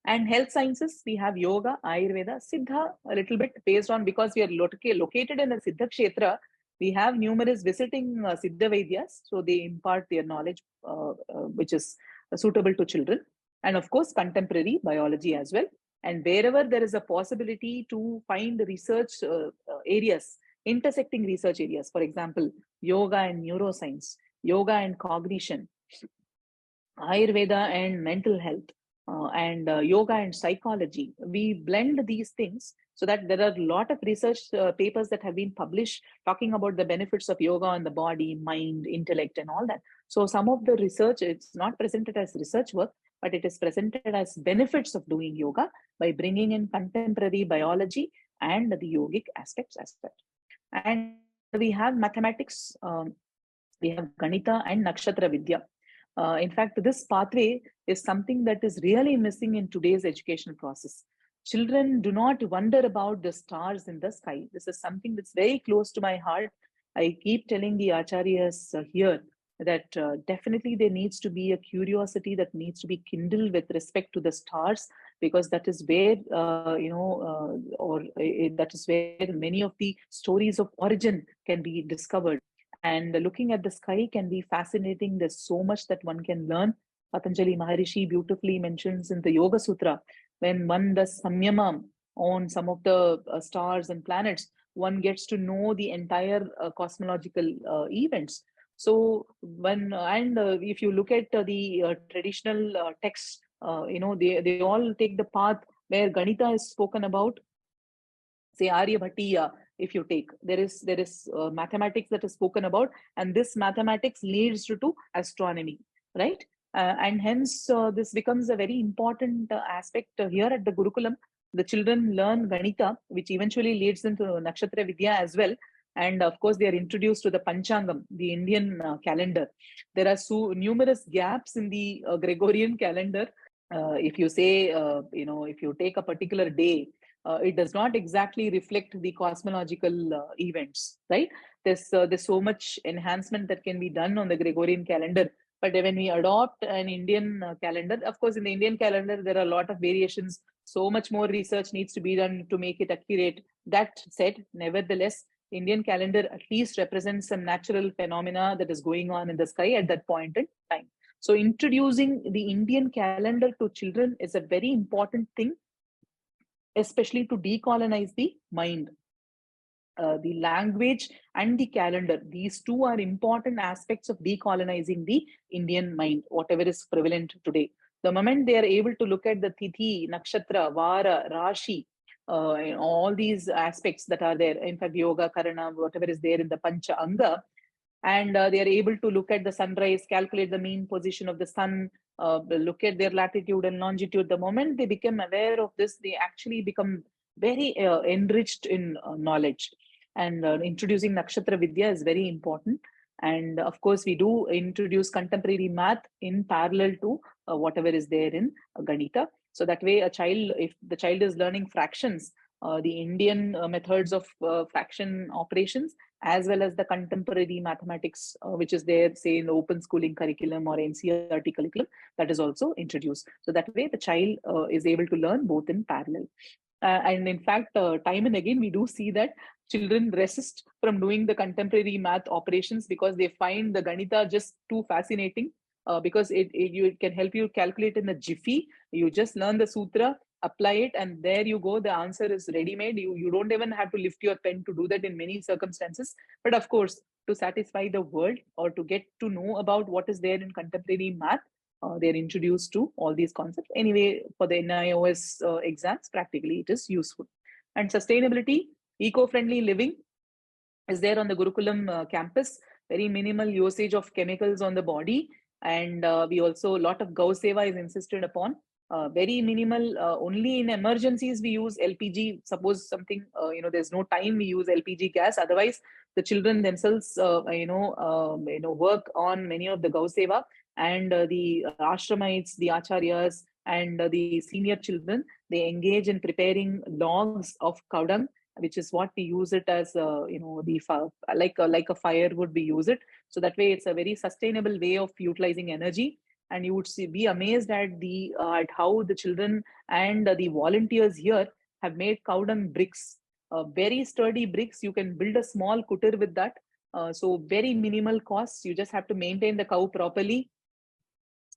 And health sciences, we have yoga, Ayurveda, Siddha, a little bit based on, because we are located in a Siddha Kshetra, we have numerous visiting Siddha Vaidyas, so they impart their knowledge, which is suitable to children. And of course, contemporary biology as well. And wherever there is a possibility to find research areas, intersecting research areas, for example, yoga and neuroscience, yoga and cognition, Ayurveda and mental health, and yoga and psychology. We blend these things so that there are a lot of research papers that have been published talking about the benefits of yoga on the body, mind, intellect, and all that. So some of the research, it's not presented as research work, but it is presented as benefits of doing yoga by bringing in contemporary biology and the yogic aspects as well. And we have mathematics, we have Ganita and Nakshatra Vidya. In fact, this pathway is something that is really missing in today's educational process. Children do not wonder about the stars in the sky. This is something that's very close to my heart. I keep telling the acharyas here that definitely there needs to be a curiosity that needs to be kindled with respect to the stars, because that is where, that is where many of the stories of origin can be discovered. And looking at the sky can be fascinating. There's so much that one can learn. Patanjali Maharishi beautifully mentions in the Yoga Sutra, when one does samyama on some of the stars and planets, one gets to know the entire cosmological events. So if you look at the traditional texts, they all take the path where Ganita is spoken about. Say Aryabhatiya, if you take, there is mathematics that is spoken about, and this mathematics leads to astronomy, right? And hence this becomes a very important aspect here at the Gurukulam. The children learn Ganita, which eventually leads into Nakshatra Vidya as well. And of course, they are introduced to the Panchangam, the Indian calendar. There are numerous gaps in the Gregorian calendar. If you say, if you take a particular day, it does not exactly reflect the cosmological events, right? There's so much enhancement that can be done on the Gregorian calendar. But when we adopt an Indian calendar, of course, in the Indian calendar, there are a lot of variations. So much more research needs to be done to make it accurate. That said, nevertheless, Indian calendar at least represents some natural phenomena that is going on in the sky at that point in time. So introducing the Indian calendar to children is a very important thing, especially to decolonize the mind. the language and the calendar. These two are important aspects of decolonizing the Indian mind, whatever is prevalent today. The moment they are able to look at the Tithi, Nakshatra, Vara, Rashi, and all these aspects that are there, in fact, Yoga, Karana, whatever is there in the Pancha Anga, and they are able to look at the sunrise, calculate the mean position of the sun, look at their latitude and longitude. The moment they become aware of this, they actually become very enriched in knowledge. And introducing Nakshatra Vidya is very important. And of course, we do introduce contemporary math in parallel to whatever is there in Ganita. So that way, a child, if the child is learning fractions, the Indian methods of fraction operations, as well as the contemporary mathematics, which is there, say, in the open schooling curriculum or NCERT curriculum, that is also introduced. So that way, the child is able to learn both in parallel. And in fact, time and again, we do see that children resist from doing the contemporary math operations because they find the Ganita just too fascinating. Because it can help you calculate in a jiffy. You just learn the sutra, apply it, and there you go. The answer is ready-made. You don't even have to lift your pen to do that in many circumstances. But of course, to satisfy the world or to get to know about what is there in contemporary math, they're introduced to all these concepts. Anyway, for the NIOS exams, practically it is useful. And sustainability, eco-friendly living is there on the Gurukulam campus. Very minimal usage of chemicals on the body. And we also, a lot of Gau Seva is insisted upon. Very minimal, only in emergencies we use LPG. Suppose something, there's no time, we use LPG gas. Otherwise, the children themselves, work on many of the Gau Seva, and the ashramites, the acharyas, and the senior children, they engage in preparing logs of cow dung, which is what we use it as, like a firewood we use it. So that way, it's a very sustainable way of utilizing energy. And you would be amazed at how the children and the volunteers here have made cow dung bricks, very sturdy bricks. You can build a small kutir with that. So very minimal costs. You just have to maintain the cow properly,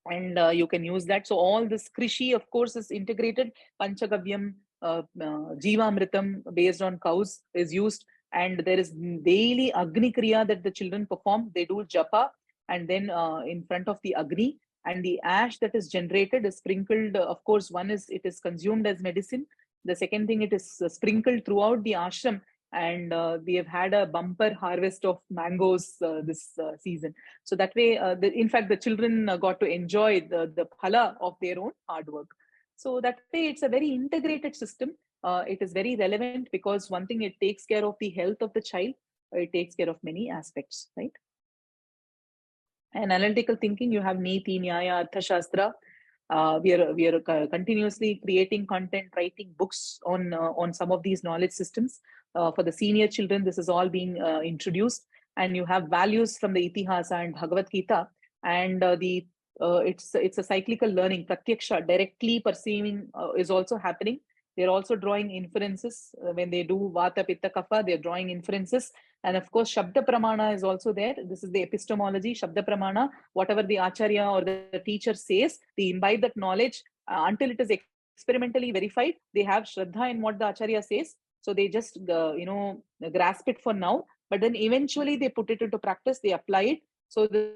and you can use that. So all this Krishi, of course, is integrated. Panchagavyam, Jivamritam based on cows is used, and there is daily Agni Kriya that the children perform. They do japa, and then in front of the Agni, and the ash that is generated is sprinkled. Of course, one is it is consumed as medicine. The second thing, it is sprinkled throughout the ashram, and we have had a bumper harvest of mangoes this season. So that way, in fact, the children got to enjoy the phala of their own hard work. So that way, it's a very integrated system. It is very relevant because one thing, it takes care of the health of the child. It takes care of many aspects, right? And analytical thinking, you have Niti, Nyaya, Arthashastra. We are continuously creating content, writing books on some of these knowledge systems. For the senior children, this is all being introduced. And you have values from the Itihasa and Bhagavad Gita. And it's a cyclical learning. Pratyaksha, directly perceiving, is also happening. They're also drawing inferences. When they do Vata, Pitta, Kapha, they're drawing inferences. And of course, Shabda Pramana is also there. This is the epistemology, Shabda Pramana. Whatever the Acharya or the teacher says, they imbibe that knowledge until it is experimentally verified. They have Shraddha in what the Acharya says. So they just, grasp it for now. But then eventually they put it into practice, they apply it. So the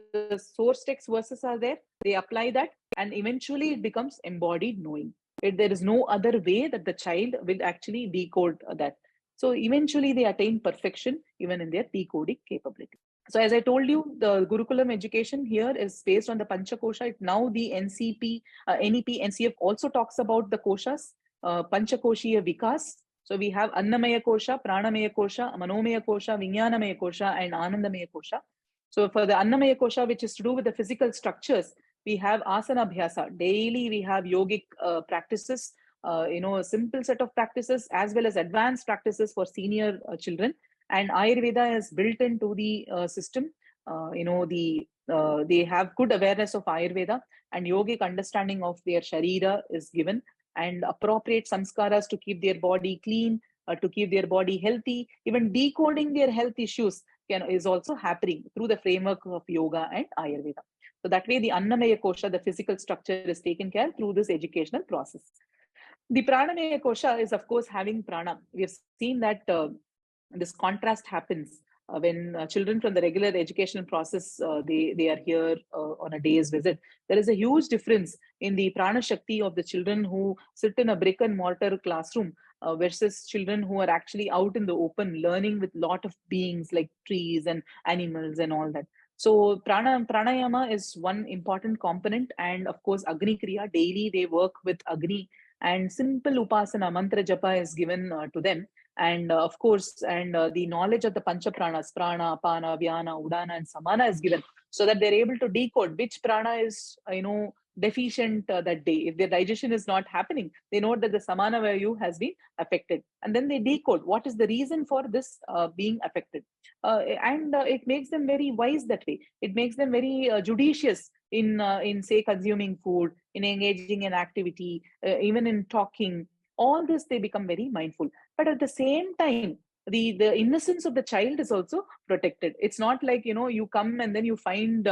source text verses are there. They apply that, and eventually it becomes embodied knowing. There is no other way that the child will actually decode that. So eventually they attain perfection even in their decoding capability. So as I told you, the Gurukulam education here is based on the Panchakosha. Now the NCP, NEP, NCF also talks about the koshas, Panchakoshiya Vikas. So we have Annamaya Kosha, Pranamaya Kosha, Manomaya Kosha, Vijnanamaya Kosha, and Anandamaya Kosha. So for the Annamaya Kosha, which is to do with the physical structures, we have Asana Abhyasa. Daily we have yogic practices, a simple set of practices as well as advanced practices for senior children. And Ayurveda is built into the system. They have good awareness of Ayurveda, and yogic understanding of their Sharira is given, and appropriate samskaras to keep their body clean, to keep their body healthy. Even decoding their health issues is also happening through the framework of yoga and Ayurveda. So that way, the Annamaya Kosha, the physical structure, is taken care through this educational process. The Pranamaya Kosha is, of course, having prana. We have seen that this contrast happens when children from the regular educational process, they are here on a day's visit. There is a huge difference in the prana shakti of the children who sit in a brick and mortar classroom versus children who are actually out in the open learning with lot of beings like trees and animals and all that. So pranayama is one important component, and of course Agni Kriya, daily they work with Agni, and simple upasana mantra japa is given to them. And of course, and the knowledge of the pancha pranas, prana, apana, vyana, udana, and samana is given, so that they're able to decode which prana is deficient that day. If their digestion is not happening, they know that the samana vayu has been affected, and then they decode what is the reason for this being affected. And it makes them very wise that way. It makes them very judicious in say consuming food, in engaging in activity, even in talking. All this they become very mindful, but at the same time the innocence of the child is also protected. It's not like you come and then you find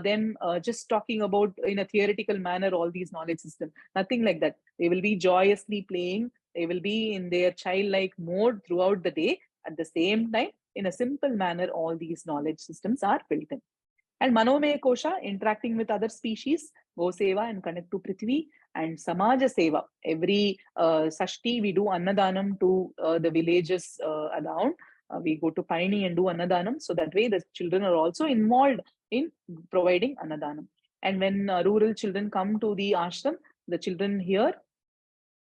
them just talking about in a theoretical manner all these knowledge system. Nothing like that. They will be joyously playing. They will be in their childlike mode throughout the day. At the same time, in a simple manner, all these knowledge systems are built in. And Manomaya Kosha, interacting with other species, Go Seva and connect to Prithvi, and Samaja Seva. Every Sashti, we do Annadanam to the villages around. We go to Paini and do Annadanam. So that way the children are also involved in providing Annadanam. And when rural children come to the ashram, the children here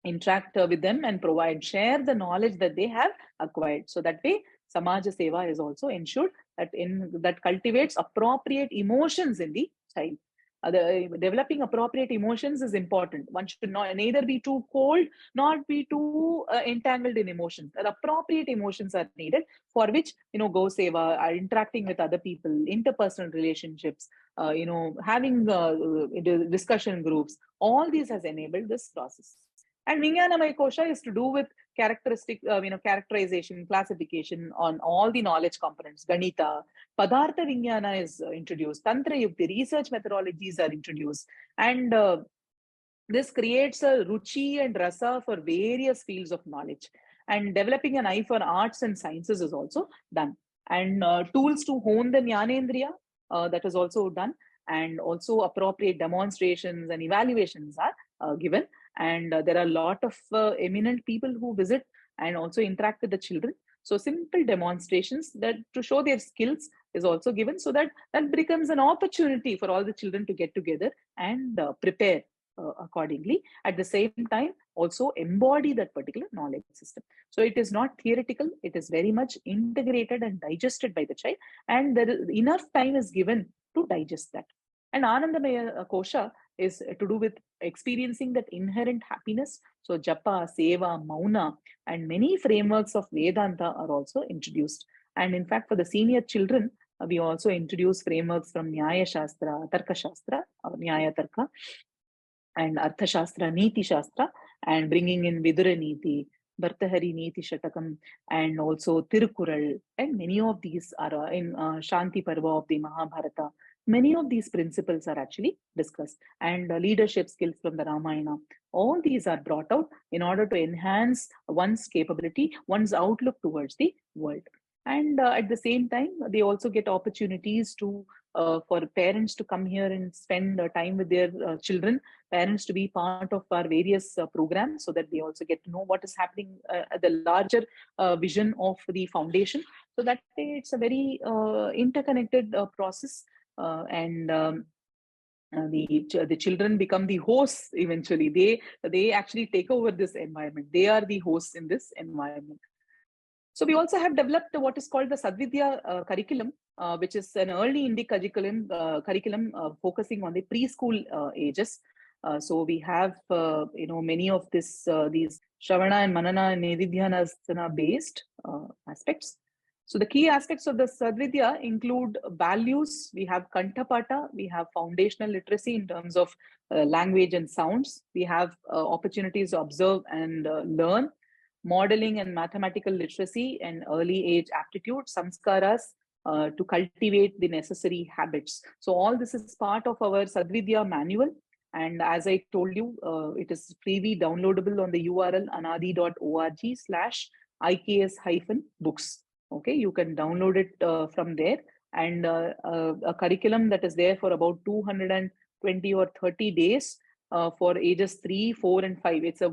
interact with them and share the knowledge that they have acquired. So that way, Samaja Seva is also ensured that cultivates appropriate emotions in the child. Developing appropriate emotions is important. One should neither be too cold nor be too entangled in emotions. Appropriate emotions are needed, for which Go Seva, interacting with other people, interpersonal relationships, having discussion groups. All these has enabled this process. And Vijnanamaya Kosha is to do with characterization, classification on all the knowledge components. Ganita, Padartha Vijnana is introduced. Tantra Yukti, research methodologies are introduced. And this creates a ruchi and rasa for various fields of knowledge. And developing an eye for arts and sciences is also done. And tools to hone the Jnanendriya, that is also done. And also appropriate demonstrations and evaluations are given. And there are a lot of eminent people who visit and also interact with the children. So simple demonstrations that to show their skills is also given, so that becomes an opportunity for all the children to get together and prepare accordingly. At the same time, also embody that particular knowledge system. So it is not theoretical, it is very much integrated and digested by the child, and there is enough time is given to digest that. And Anandamaya Kosha is to do with experiencing that inherent happiness. So Japa, Seva, Mauna, and many frameworks of Vedanta are also introduced. And in fact, for the senior children, we also introduce frameworks from Nyaya Shastra, Tarka Shastra, or Nyaya Tarka, and Artha Shastra, Niti Shastra, and bringing in Vidura Niti, Bhartahari Niti Shatakam, and also Tirukural, and many of these are in Shanti Parva of the Mahabharata. Many of these principles are actually discussed, and leadership skills from the Ramayana. All these are brought out in order to enhance one's capability, one's outlook towards the world. And at the same time, they also get opportunities to for parents to come here and spend time with their children, parents to be part of our various programs, so that they also get to know what is happening at the larger vision of the foundation. So that way, it's a very interconnected process. The children become the hosts eventually. They actually take over this environment. They are the hosts in this environment. So we also have developed what is called the Sadvidya curriculum, which is an early Indic curriculum focusing on the preschool ages. So we have many of these Shravana and Manana and Nididhyasana based aspects. So the key aspects of the Sadvidya include values. We have Kantapata, we have foundational literacy in terms of language and sounds. We have opportunities to observe and learn, modeling and mathematical literacy and early age aptitude, samskaras, to cultivate the necessary habits. So all this is part of our Sadvidya manual. And as I told you, it is freely downloadable on the URL anadi.org/IKS-books. Okay, you can download it from there, and a curriculum that is there for about 220 or 30 days for ages 3, 4, and 5. It's a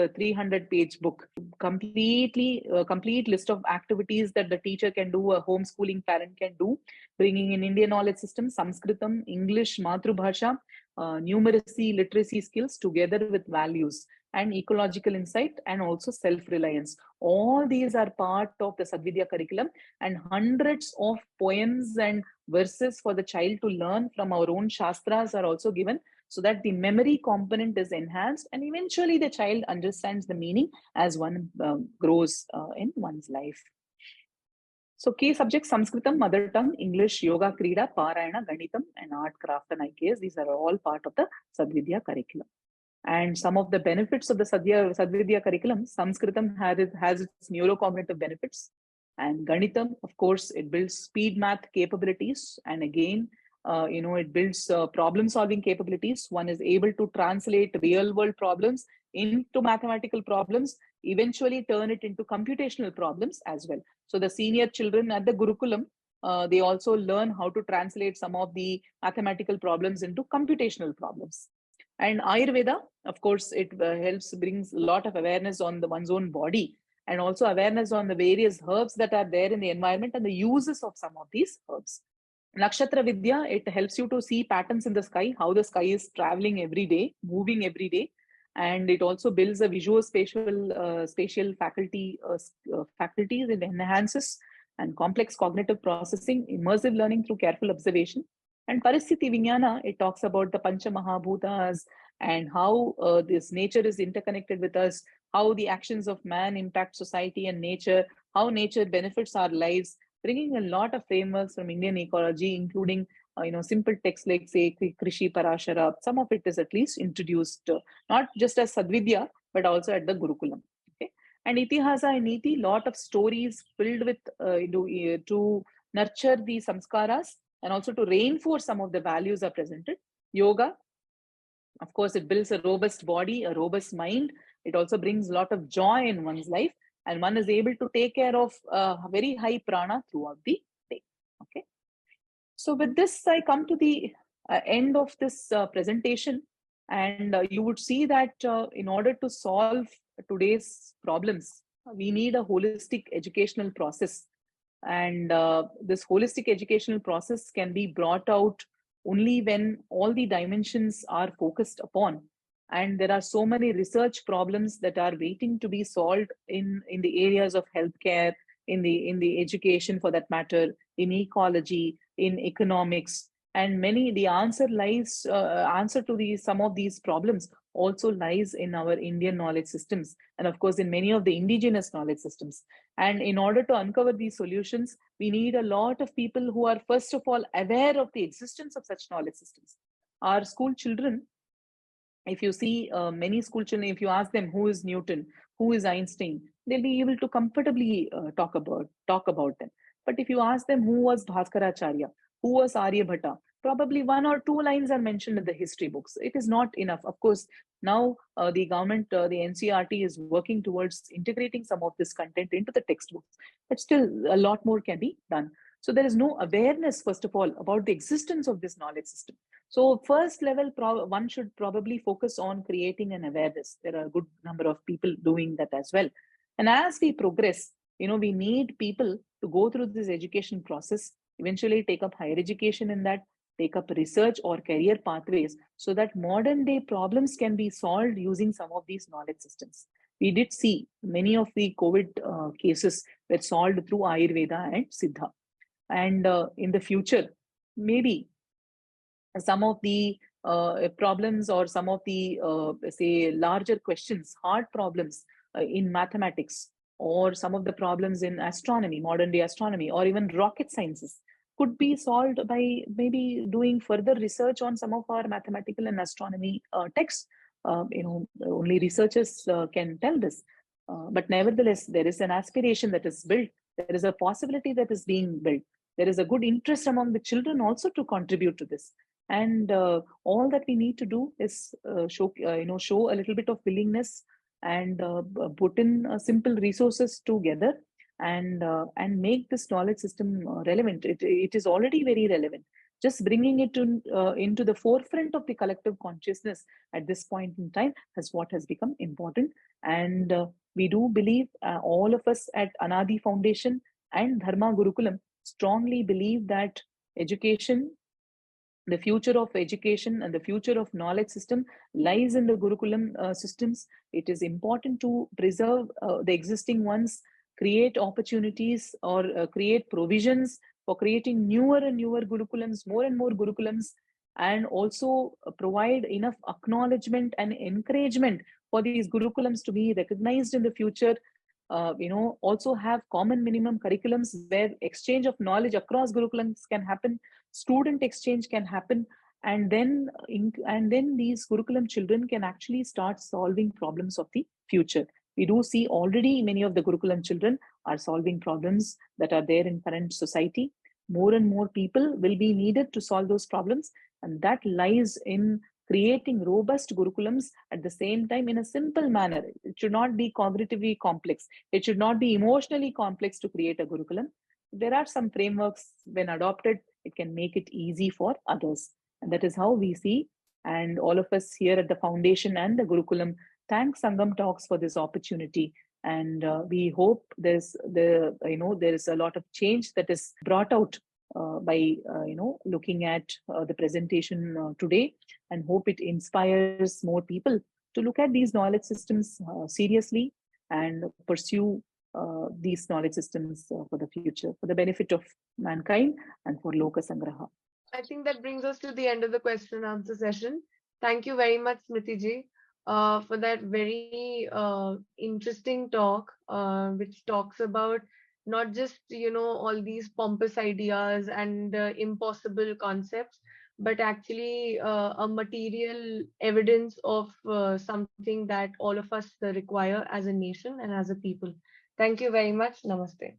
300-page book, complete list of activities that the teacher can do, a homeschooling parent can do, bringing in Indian knowledge system, Sanskritam, English, Matrubhasha, numeracy, literacy skills together with values and ecological insight, and also self-reliance. All these are part of the Sadvidya curriculum, and hundreds of poems and verses for the child to learn from our own Shastras are also given, so that the memory component is enhanced, and eventually the child understands the meaning as one grows in one's life. So key subjects: Sanskritam, mother tongue, English, yoga, krida, parayana, ganitam, and art, craft, and IKS. These are all part of the Sadvidya curriculum. And some of the benefits of the Sadvidya curriculum: Sanskritam has its neurocognitive benefits, and Ganitam, of course, it builds speed math capabilities, and again, it builds problem-solving capabilities. One is able to translate real-world problems into mathematical problems, eventually turn it into computational problems as well. So the senior children at the Gurukulam, they also learn how to translate some of the mathematical problems into computational problems. And Ayurveda, of course, it brings a lot of awareness on one's own body, and also awareness on the various herbs that are there in the environment and the uses of some of these herbs. Nakshatra Vidya, it helps you to see patterns in the sky, how the sky is traveling every day, moving every day. And it also builds a visual spatial faculties. It enhances and complex cognitive processing, immersive learning through careful observation. And Paristhiti Vijnana, it talks about the Pancha Mahabhutas and how this nature is interconnected with us, how the actions of man impact society and nature, how nature benefits our lives, bringing a lot of frameworks from Indian ecology, including simple texts like, say, Krishi Parashara. Some of it is at least introduced, not just as Sadvidya, but also at the Gurukulam. Okay? And Itihasa and Niti, lot of stories filled with to nurture the samskaras, and also to reinforce some of the values are presented. Yoga, of course, it builds a robust body, a robust mind. It also brings a lot of joy in one's life, and one is able to take care of very high prana throughout the day. Okay. So with this, I come to the end of this presentation, and you would see that in order to solve today's problems, we need a holistic educational process. And this holistic educational process can be brought out only when all the dimensions are focused upon. And there are so many research problems that are waiting to be solved in the areas of healthcare, in the education for that matter, in ecology, in economics, and the answer to some of these problems also lies in our Indian knowledge systems, and of course in many of the indigenous knowledge systems. And in order to uncover these solutions, we need a lot of people who are first of all aware of the existence of such knowledge systems. Our school children, if you see many school children, if you ask them who is Newton, who is Einstein, they'll be able to comfortably talk about them. But if you ask them who was Bhaskaracharya, who was Aryabhatta, probably one or two lines are mentioned in the history books. It is not enough. Of course, now the government, the NCERT is working towards integrating some of this content into the textbooks, but still a lot more can be done. So there is no awareness, first of all, about the existence of this knowledge system. So first level, one should probably focus on creating an awareness. There are a good number of people doing that as well. And as we progress, we need people to go through this education process, eventually take up higher education in that, take up research or career pathways, so that modern day problems can be solved using some of these knowledge systems. We did see many of the COVID cases were solved through Ayurveda and Siddha. And in the future, maybe some of the problems or some of the, say, larger questions, hard problems in mathematics, or some of the problems in astronomy, modern day astronomy, or even rocket sciences could be solved by maybe doing further research on some of our mathematical and astronomy texts. Only researchers can tell this. But nevertheless, there is an aspiration that is built. There is a possibility that is being built. There is a good interest among the children also to contribute to this. And all that we need to do is show a little bit of willingness, and put in simple resources together, and make this knowledge system relevant. It is already very relevant. Just bringing it into the forefront of the collective consciousness at this point in time has what has become important. And we do believe, all of us at Anadi Foundation and Dharma Gurukulam strongly believe that education, the future of education and the future of knowledge system lies in the Gurukulam systems. It is important to preserve the existing ones, create opportunities, or create provisions for creating newer and newer Gurukulams, more and more Gurukulams, and also provide enough acknowledgement and encouragement for these Gurukulams to be recognized in the future. Also have common minimum curriculums where exchange of knowledge across Gurukulams can happen, student exchange can happen, and then these Gurukulam children can actually start solving problems of the future. We do see already many of the Gurukulam children are solving problems that are there in current society. More and more people will be needed to solve those problems, and that lies in creating robust Gurukulams at the same time in a simple manner. It should not be cognitively complex. It should not be emotionally complex to create a Gurukulam. There are some frameworks, when adopted, it can make it easy for others. And that is how we see. And all of us here at the foundation and the Gurukulam thank Sangam Talks for this opportunity. And we hope there is a lot of change that is brought out by looking at the presentation today, and hope it inspires more people to look at these knowledge systems seriously and pursue these knowledge systems for the future, for the benefit of mankind and for Loka Sangraha. I think that brings us to the end of the question and answer session. Thank you very much, Smriti ji, for that very interesting talk, which talks about not just, all these pompous ideas and impossible concepts, but actually a material evidence of something that all of us require as a nation and as a people. Thank you very much. Namaste.